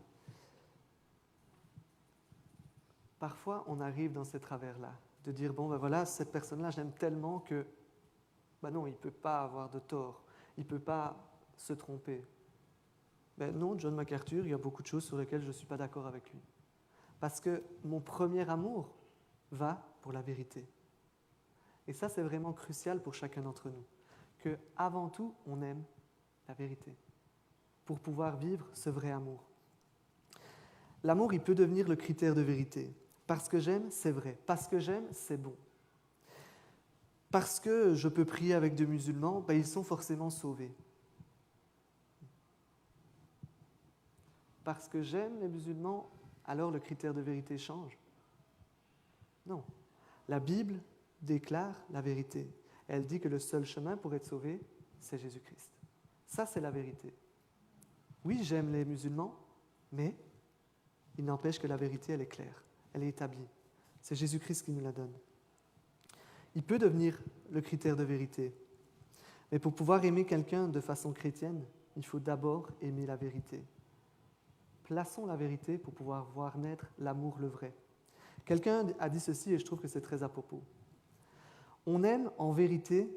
Parfois, on arrive dans ces travers-là, de dire, bon, ben voilà, cette personne-là, je l'aime tellement que, ben non, il ne peut pas avoir de tort. Il ne peut pas se tromper. Ben non, John MacArthur, il y a beaucoup de choses sur lesquelles je ne suis pas d'accord avec lui. Parce que mon premier amour va pour la vérité. Et ça, c'est vraiment crucial pour chacun d'entre nous. Que, avant tout, on aime la vérité. Pour pouvoir vivre ce vrai amour. L'amour, il peut devenir le critère de vérité. Parce que j'aime, c'est vrai. Parce que j'aime, c'est bon. Parce que je peux prier avec des musulmans, ben ils sont forcément sauvés. Parce que j'aime les musulmans, alors le critère de vérité change. Non. La Bible déclare la vérité. Elle dit que le seul chemin pour être sauvé, c'est Jésus-Christ. Ça, c'est la vérité. Oui, j'aime les musulmans, mais il n'empêche que la vérité, elle est claire, elle est établie. C'est Jésus-Christ qui nous la donne. Il peut devenir le critère de vérité. Mais pour pouvoir aimer quelqu'un de façon chrétienne, il faut d'abord aimer la vérité. Plaçons la vérité pour pouvoir voir naître l'amour le vrai. Quelqu'un a dit ceci et je trouve que c'est très à propos. On aime en vérité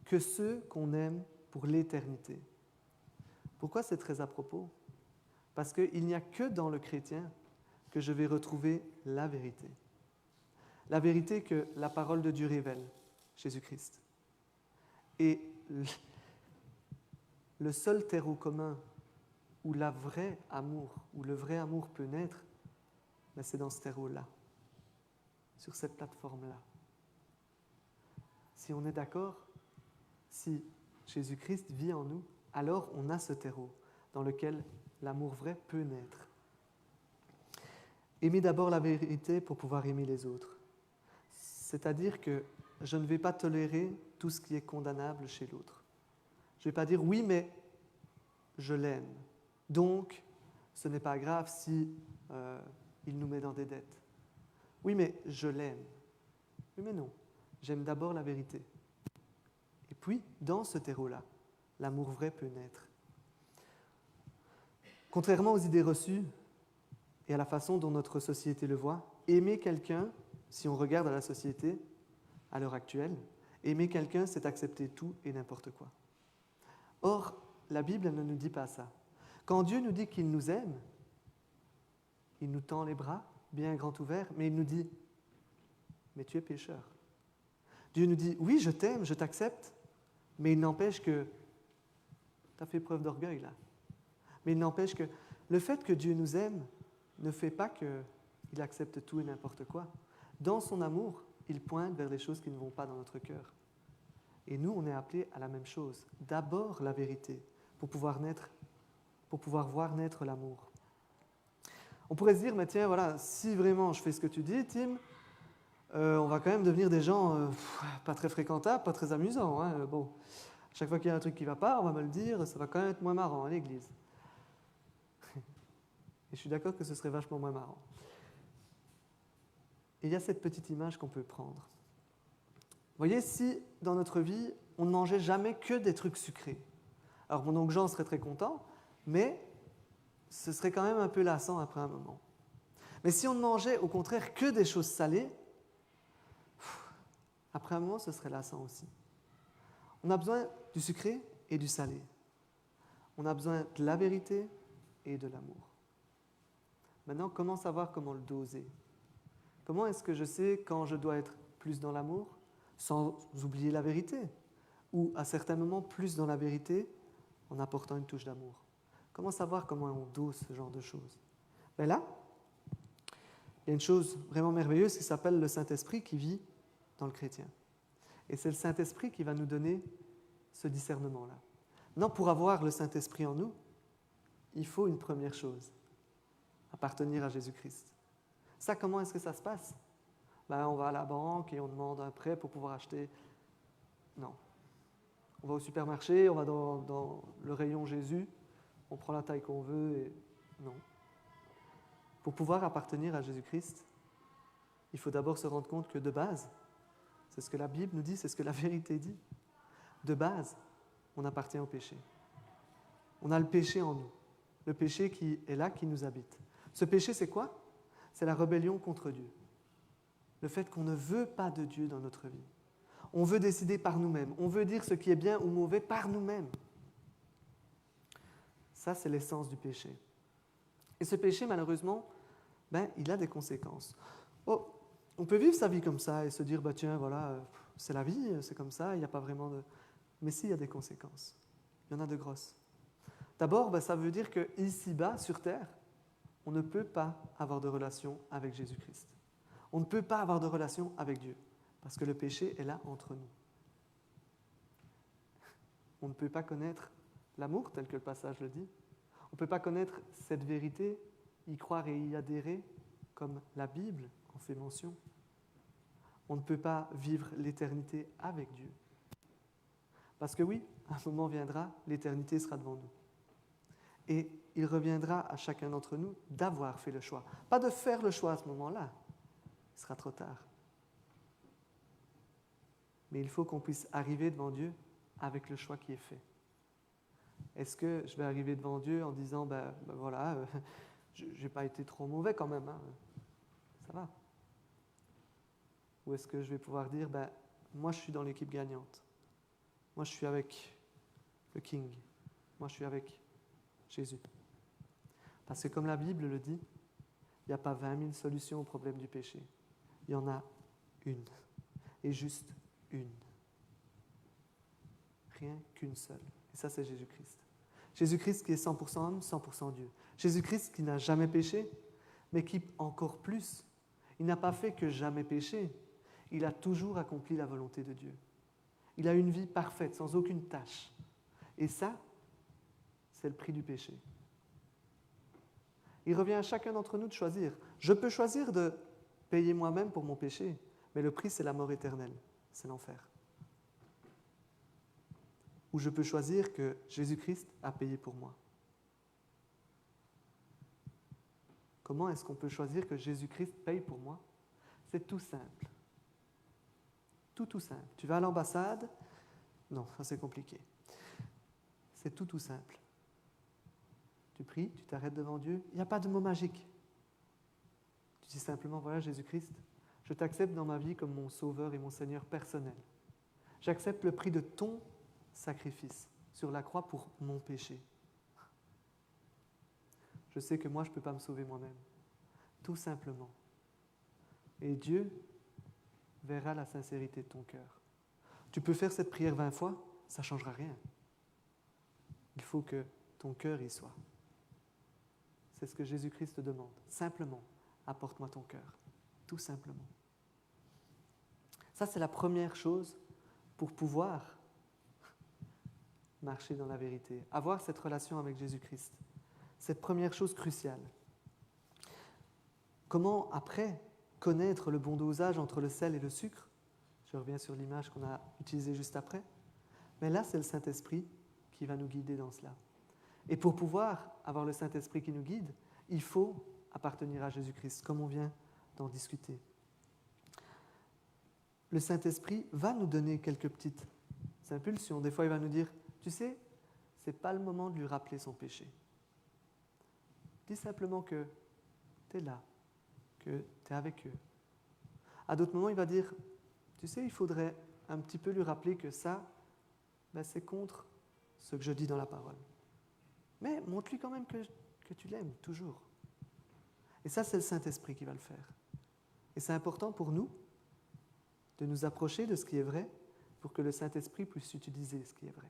que ceux qu'on aime pour l'éternité. Pourquoi c'est très à propos? Parce qu'il n'y a que dans le chrétien que je vais retrouver la vérité. La vérité que la parole de Dieu révèle, Jésus-Christ. Et le seul terreau commun où le vrai amour peut naître, ben c'est dans ce terreau-là, sur cette plateforme-là. Si on est d'accord, si Jésus-Christ vit en nous, alors on a ce terreau dans lequel l'amour vrai peut naître. Aimer d'abord la vérité pour pouvoir aimer les autres. C'est-à-dire que je ne vais pas tolérer tout ce qui est condamnable chez l'autre. Je ne vais pas dire oui, mais je l'aime. Donc, ce n'est pas grave si il nous met dans des dettes. Oui, mais je l'aime. Oui, mais non. J'aime d'abord la vérité. Et puis, dans ce terreau-là, l'amour vrai peut naître. Contrairement aux idées reçues et à la façon dont notre société le voit, aimer quelqu'un, si on regarde à la société à l'heure actuelle, aimer quelqu'un, c'est accepter tout et n'importe quoi. Or, la Bible, elle ne nous dit pas ça. Quand Dieu nous dit qu'il nous aime, il nous tend les bras, bien grands ouverts, mais il nous dit « Mais tu es pécheur ». Dieu nous dit « Oui, je t'aime, je t'accepte », mais il n'empêche que tu as fait preuve d'orgueil là. Mais il n'empêche que le fait que Dieu nous aime ne fait pas qu'il accepte tout et n'importe quoi. Dans son amour, il pointe vers les choses qui ne vont pas dans notre cœur. Et nous, on est appelés à la même chose. D'abord la vérité, pour pouvoir voir naître l'amour. On pourrait se dire, mais tiens, voilà, si vraiment je fais ce que tu dis, Tim, on va quand même devenir des gens pas très fréquentables, pas très amusants. Hein. Bon, chaque fois qu'il y a un truc qui ne va pas, on va me le dire, ça va quand même être moins marrant à l'église. Et je suis d'accord que ce serait vachement moins marrant. Et il y a cette petite image qu'on peut prendre. Vous voyez, si dans notre vie, on ne mangeait jamais que des trucs sucrés, alors mon oncle Jean serait très content, mais ce serait quand même un peu lassant après un moment. Mais si on ne mangeait au contraire que des choses salées, après un moment, ce serait lassant aussi. On a besoin du sucré et du salé. On a besoin de la vérité et de l'amour. Maintenant, comment savoir comment le doser? Comment est-ce que je sais quand je dois être plus dans l'amour, sans oublier la vérité? Ou à certains moments, plus dans la vérité, en apportant une touche d'amour? Comment savoir comment on dose ce genre de choses? Ben là, il y a une chose vraiment merveilleuse qui s'appelle le Saint-Esprit qui vit dans le chrétien. Et c'est le Saint-Esprit qui va nous donner ce discernement-là. Maintenant, pour avoir le Saint-Esprit en nous, il faut une première chose, appartenir à Jésus-Christ. Ça, comment est-ce que ça se passe? Ben, on va à la banque et on demande un prêt pour pouvoir acheter. Non. On va au supermarché, on va dans le rayon Jésus, on prend la taille qu'on veut et non. Pour pouvoir appartenir à Jésus-Christ, il faut d'abord se rendre compte que de base, c'est ce que la Bible nous dit, c'est ce que la vérité dit. De base, on appartient au péché. On a le péché en nous, le péché qui est là, qui nous habite. Ce péché, c'est quoi? C'est la rébellion contre Dieu. Le fait qu'on ne veut pas de Dieu dans notre vie. On veut décider par nous-mêmes. On veut dire ce qui est bien ou mauvais par nous-mêmes. Ça, c'est l'essence du péché. Et ce péché, malheureusement, il a des conséquences. Oh, on peut vivre sa vie comme ça et se dire, tiens, voilà, c'est la vie, c'est comme ça, il n'y a pas vraiment de... Mais si, il y a des conséquences. Il y en a de grosses. D'abord, ça veut dire qu'ici-bas, sur Terre, on ne peut pas avoir de relation avec Jésus-Christ. On ne peut pas avoir de relation avec Dieu, parce que le péché est là entre nous. On ne peut pas connaître l'amour, tel que le passage le dit. On ne peut pas connaître cette vérité, y croire et y adhérer, comme la Bible en fait mention. On ne peut pas vivre l'éternité avec Dieu. Parce que oui, un moment viendra, l'éternité sera devant nous. Et il reviendra à chacun d'entre nous d'avoir fait le choix. Pas de faire le choix à ce moment-là, il sera trop tard. Mais il faut qu'on puisse arriver devant Dieu avec le choix qui est fait. Est-ce que je vais arriver devant Dieu en disant, voilà, je n'ai pas été trop mauvais quand même, hein, ça va? Ou est-ce que je vais pouvoir dire, moi je suis dans l'équipe gagnante, moi je suis avec le King, moi je suis avec Jésus. Parce que comme la Bible le dit, il n'y a pas 20 000 solutions au problème du péché. Il y en a une, et juste une. Rien qu'une seule. Et ça, c'est Jésus-Christ. Jésus-Christ qui est 100% homme, 100% Dieu. Jésus-Christ qui n'a jamais péché, mais qui, encore plus, il n'a pas fait que jamais péché. Il a toujours accompli la volonté de Dieu. Il a une vie parfaite, sans aucune tâche. Et ça, c'est le prix du péché. Il revient à chacun d'entre nous de choisir. Je peux choisir de payer moi-même pour mon péché, mais le prix, c'est la mort éternelle, c'est l'enfer. Ou je peux choisir que Jésus-Christ a payé pour moi. Comment est-ce qu'on peut choisir que Jésus-Christ paye pour moi? C'est tout simple. Tout simple. Tu vas à l'ambassade? Non, ça c'est compliqué. C'est tout simple. Tu pries, tu t'arrêtes devant Dieu. Il n'y a pas de mot magique. Tu dis simplement, voilà Jésus-Christ, je t'accepte dans ma vie comme mon Sauveur et mon Seigneur personnel. J'accepte le prix de ton sacrifice sur la croix pour mon péché. Je sais que moi, je ne peux pas me sauver moi-même. Tout simplement. Et Dieu verra la sincérité de ton cœur. Tu peux faire cette prière 20 fois, ça ne changera rien. Il faut que ton cœur y soit. C'est ce que Jésus-Christ te demande. Simplement, apporte-moi ton cœur. Tout simplement. Ça, c'est la première chose pour pouvoir marcher dans la vérité, avoir cette relation avec Jésus-Christ. Cette première chose cruciale. Comment, après, connaître le bon dosage entre le sel et le sucre? Je reviens sur l'image qu'on a utilisée juste après. Mais là, c'est le Saint-Esprit qui va nous guider dans cela. Et pour pouvoir avoir le Saint-Esprit qui nous guide, il faut appartenir à Jésus-Christ, comme on vient d'en discuter. Le Saint-Esprit va nous donner quelques petites impulsions. Des fois, il va nous dire, tu sais, ce n'est pas le moment de lui rappeler son péché. Dis simplement que tu es là, que tu es avec eux. À d'autres moments, il va dire, tu sais, il faudrait un petit peu lui rappeler que ça, c'est contre ce que je dis dans la parole. Mais montre-lui quand même que tu l'aimes, toujours. Et ça, c'est le Saint-Esprit qui va le faire. Et c'est important pour nous de nous approcher de ce qui est vrai pour que le Saint-Esprit puisse utiliser ce qui est vrai.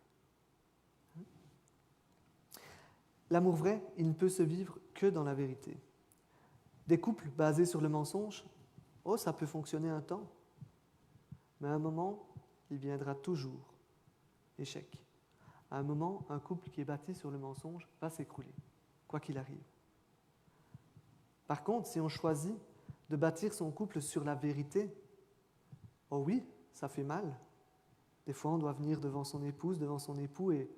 L'amour vrai, il ne peut se vivre que dans la vérité. Des couples basés sur le mensonge, ça peut fonctionner un temps, mais à un moment, il viendra toujours l'échec. À un moment, un couple qui est bâti sur le mensonge va s'écrouler, quoi qu'il arrive. Par contre, si on choisit de bâtir son couple sur la vérité, oui, ça fait mal. Des fois, on doit venir devant son épouse, devant son époux et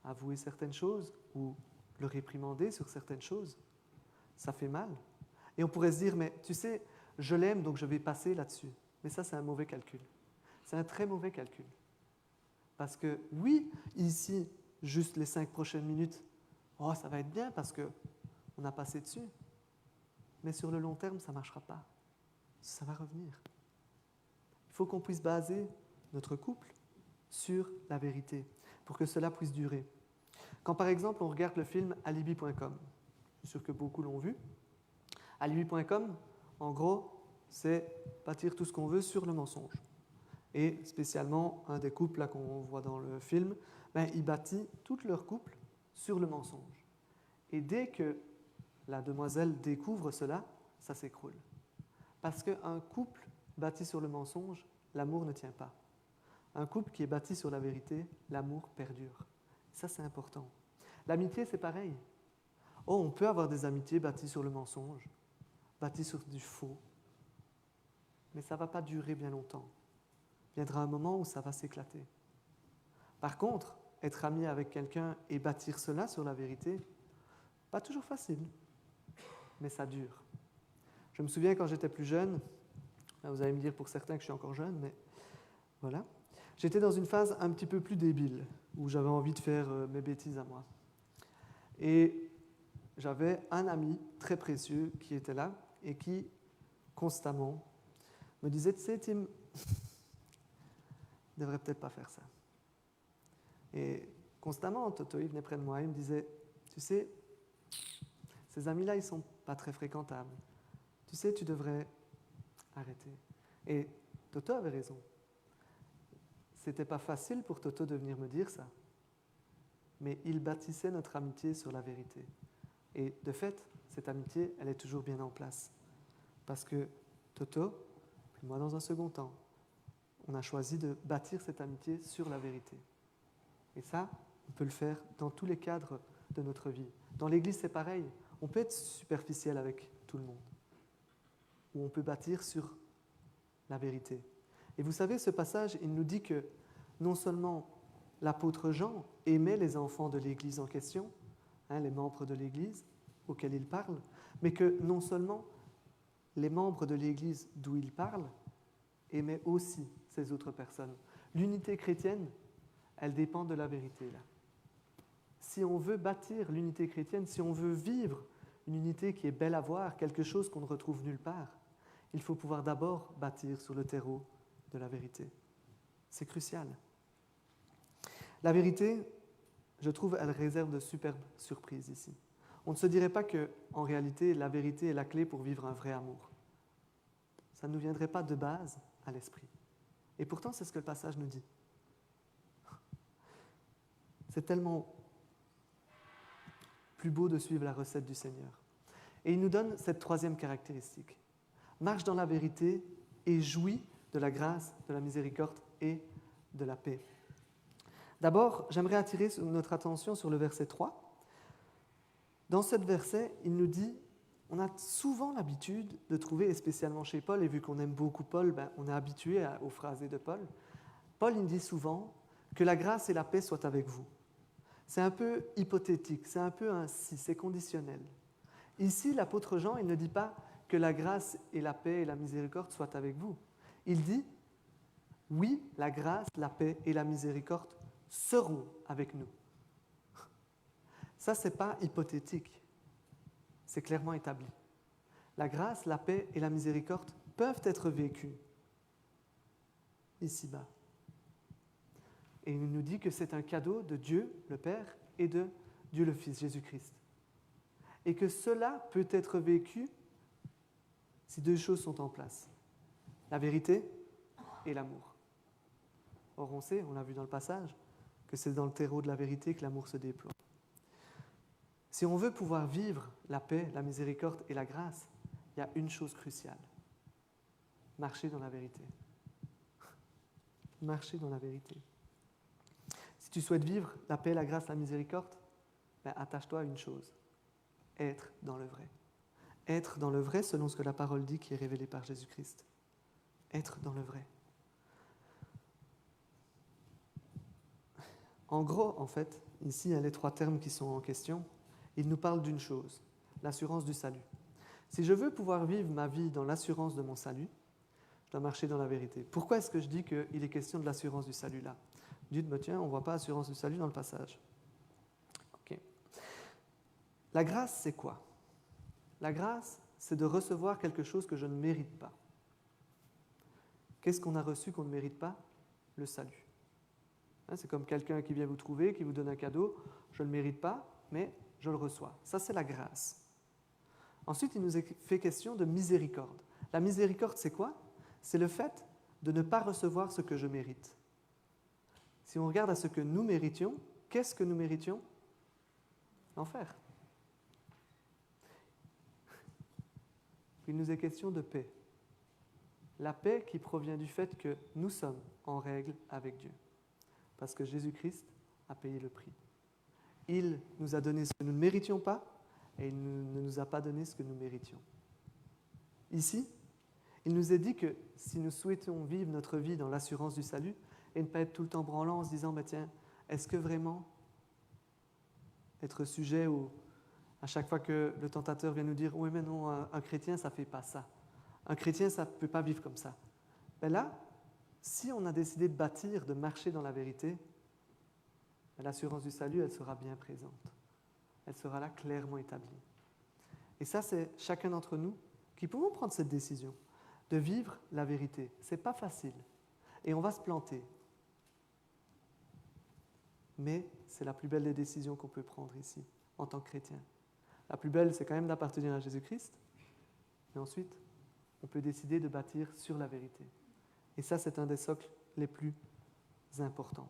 avouer certaines choses ou le réprimander sur certaines choses. Ça fait mal. Et on pourrait se dire, mais tu sais, je l'aime, donc je vais passer là-dessus. Mais ça, c'est un mauvais calcul. C'est un très mauvais calcul. Parce que oui, ici, juste les 5 prochaines minutes, ça va être bien parce qu'on a passé dessus. Mais sur le long terme, ça ne marchera pas. Ça va revenir. Il faut qu'on puisse baser notre couple sur la vérité pour que cela puisse durer. Quand par exemple on regarde le film Alibi.com, je suis sûr que beaucoup l'ont vu, Alibi.com, en gros, c'est bâtir tout ce qu'on veut sur le mensonge. Et spécialement, un des couples là, qu'on voit dans le film, il bâtit tout leur couple sur le mensonge. Et dès que la demoiselle découvre cela, ça s'écroule. Parce qu'un couple bâti sur le mensonge, l'amour ne tient pas. Un couple qui est bâti sur la vérité, l'amour perdure. Ça, c'est important. L'amitié, c'est pareil. Oh, on peut avoir des amitiés bâties sur le mensonge, bâties sur du faux, mais ça ne va pas durer bien longtemps. Il viendra un moment où ça va s'éclater. Par contre, être ami avec quelqu'un et bâtir cela sur la vérité, pas toujours facile, mais ça dure. Je me souviens quand j'étais plus jeune, vous allez me dire pour certains que je suis encore jeune, mais voilà, j'étais dans une phase un petit peu plus débile, où j'avais envie de faire mes bêtises à moi. Et j'avais un ami très précieux qui était là et qui, constamment, me disait « Tu sais, Tim, ne devrais peut-être pas faire ça. » Et constamment, Toto, il venait près de moi et il me disait « Tu sais, ces amis-là, ils ne sont pas très fréquentables. Tu sais, tu devrais arrêter. » Et Toto avait raison. C'était pas facile pour Toto de venir me dire ça. Mais il bâtissait notre amitié sur la vérité. Et de fait, cette amitié, elle est toujours bien en place. Parce que Toto, puis moi dans un second temps, on a choisi de bâtir cette amitié sur la vérité. Et ça, on peut le faire dans tous les cadres de notre vie. Dans l'Église, c'est pareil. On peut être superficiel avec tout le monde. Ou on peut bâtir sur la vérité. Et vous savez, ce passage, il nous dit que non seulement l'apôtre Jean aimait les enfants de l'Église en question, les membres de l'Église auxquels il parle, mais que non seulement les membres de l'Église d'où il parle aimaient aussi ces autres personnes. L'unité chrétienne, elle dépend de la vérité, là. Si on veut bâtir l'unité chrétienne, si on veut vivre une unité qui est belle à voir, quelque chose qu'on ne retrouve nulle part, il faut pouvoir d'abord bâtir sur le terreau de la vérité. C'est crucial. La vérité, je trouve, elle réserve de superbes surprises ici. On ne se dirait pas qu'en réalité, la vérité est la clé pour vivre un vrai amour. Ça ne nous viendrait pas de base à l'esprit. Et pourtant, c'est ce que le passage nous dit. C'est tellement plus beau de suivre la recette du Seigneur. Et il nous donne cette troisième caractéristique. Marche dans la vérité et jouis de la grâce, de la miséricorde et de la paix. D'abord, j'aimerais attirer notre attention sur le verset 3. Dans ce verset, il nous dit, on a souvent l'habitude de trouver, et spécialement chez Paul, et vu qu'on aime beaucoup Paul, on est habitué aux phrasés de Paul. Paul, il dit souvent que la grâce et la paix soient avec vous. C'est un peu hypothétique, c'est un peu un si, c'est conditionnel. Ici, l'apôtre Jean, il ne dit pas que la grâce et la paix et la miséricorde soient avec vous. Il dit, oui, la grâce, la paix et la miséricorde seront avec nous. Ça, ce n'est pas hypothétique, c'est clairement établi. La grâce, la paix et la miséricorde peuvent être vécues ici-bas. Et il nous dit que c'est un cadeau de Dieu, le Père, et de Dieu le Fils, Jésus-Christ. Et que cela peut être vécu si deux choses sont en place. La vérité et l'amour. Or, on sait, on l'a vu dans le passage, que c'est dans le terreau de la vérité que l'amour se déploie. Si on veut pouvoir vivre la paix, la miséricorde et la grâce, il y a une chose cruciale. Marcher dans la vérité. Marcher dans la vérité. Si tu souhaites vivre la paix, la grâce, la miséricorde, attache-toi à une chose. Être dans le vrai. Être dans le vrai selon ce que la parole dit qui est révélé par Jésus-Christ. Être dans le vrai. En gros, en fait, ici, les trois termes qui sont en question, ils nous parlent d'une chose, l'assurance du salut. Si je veux pouvoir vivre ma vie dans l'assurance de mon salut, je dois marcher dans la vérité. Pourquoi est-ce que je dis qu'il est question de l'assurance du salut là ? Dites-moi, tiens, on ne voit pas assurance du salut dans le passage. Ok. La grâce, c'est quoi ? La grâce, c'est de recevoir quelque chose que je ne mérite pas. Qu'est-ce qu'on a reçu qu'on ne mérite pas ? Le salut. Hein, c'est comme quelqu'un qui vient vous trouver, qui vous donne un cadeau. Je ne le mérite pas, mais je le reçois. Ça, c'est la grâce. Ensuite, il nous est fait question de miséricorde. La miséricorde, c'est quoi? C'est le fait de ne pas recevoir ce que je mérite. Si on regarde à ce que nous méritions, qu'est-ce que nous méritions? L'enfer. Il nous est question de paix. La paix qui provient du fait que nous sommes en règle avec Dieu. Parce que Jésus-Christ a payé le prix. Il nous a donné ce que nous ne méritions pas et il ne nous a pas donné ce que nous méritions. Ici, il nous est dit que si nous souhaitons vivre notre vie dans l'assurance du salut et ne pas être tout le temps branlant en se disant « Tiens, est-ce que vraiment être sujet à chaque fois que le tentateur vient nous dire « Oui, mais non, un chrétien, ça ne fait pas ça. Un chrétien, ça ne peut pas vivre comme ça. » Ben là, si on a décidé de bâtir, de marcher dans la vérité, l'assurance du salut, elle sera bien présente. Elle sera là clairement établie. Et ça, c'est chacun d'entre nous qui pouvons prendre cette décision de vivre la vérité. Ce n'est pas facile. Et on va se planter. Mais c'est la plus belle des décisions qu'on peut prendre ici, en tant que chrétien. La plus belle, c'est quand même d'appartenir à Jésus-Christ. Mais ensuite, on peut décider de bâtir sur la vérité. Et ça, c'est un des socles les plus importants.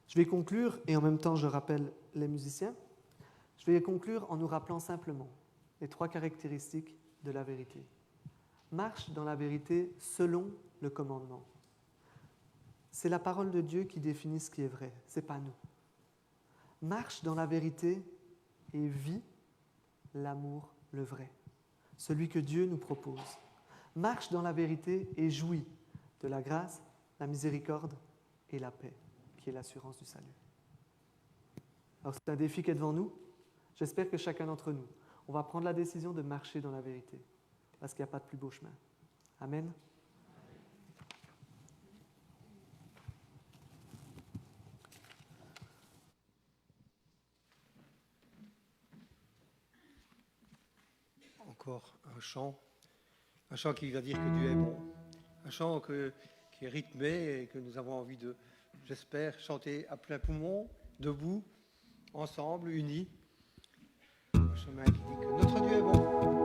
Je vais conclure, et en même temps, je rappelle les musiciens. Je vais conclure en nous rappelant simplement les 3 caractéristiques de la vérité. Marche dans la vérité selon le commandement. C'est la parole de Dieu qui définit ce qui est vrai, ce n'est pas nous. Marche dans la vérité et vis l'amour, le vrai, celui que Dieu nous propose. Marche dans la vérité et jouis de la grâce, la miséricorde et la paix, qui est l'assurance du salut. Alors c'est un défi qui est devant nous. J'espère que chacun d'entre nous, on va prendre la décision de marcher dans la vérité, parce qu'il n'y a pas de plus beau chemin. Amen. Encore un chant qui va dire que Dieu est bon, un chant qui est rythmé et que nous avons envie de, j'espère, chanter à plein poumon, debout, ensemble, unis. Un chemin qui dit que notre Dieu est bon.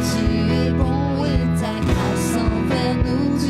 Tu es bon et ta grâce envers nous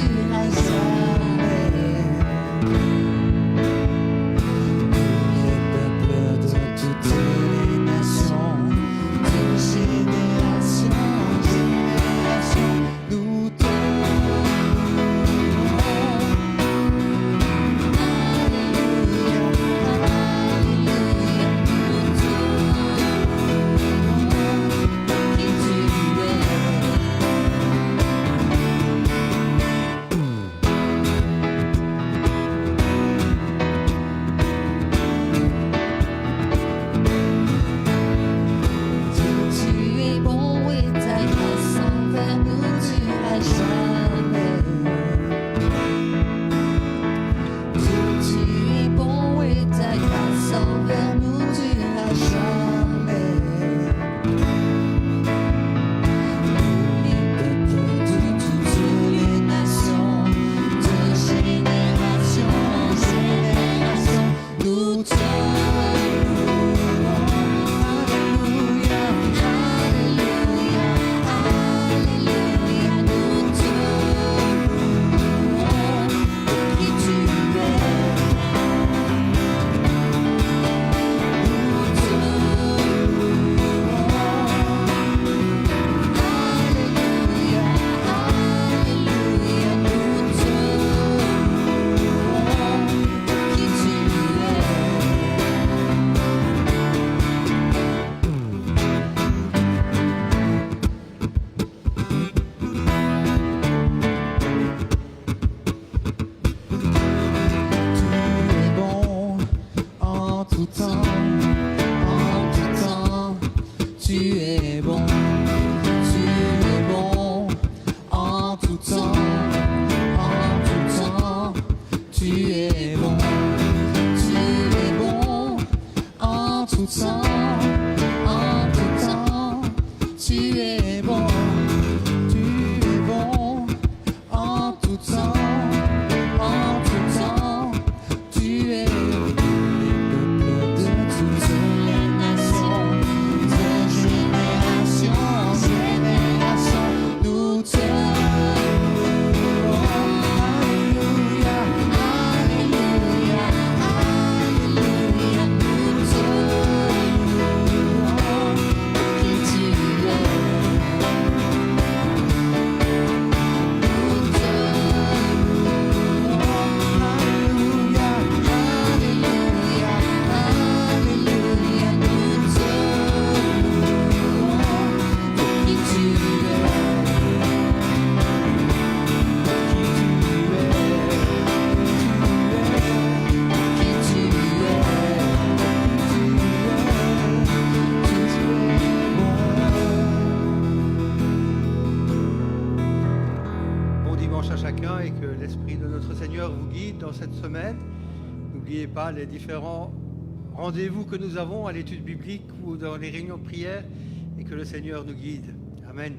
es bon, en tout temps, tu es de toutes les nations, de génération en génération, nous te louons. Alléluia, Alléluia, Alléluia, nous te louons, qui tu es. Bon dimanche à chacun et que l'Esprit de notre Seigneur vous guide dans cette semaine. N'oubliez pas les différents rendez-vous que nous avons à l'étude biblique ou dans les réunions de prière et que le Seigneur nous guide. Amen.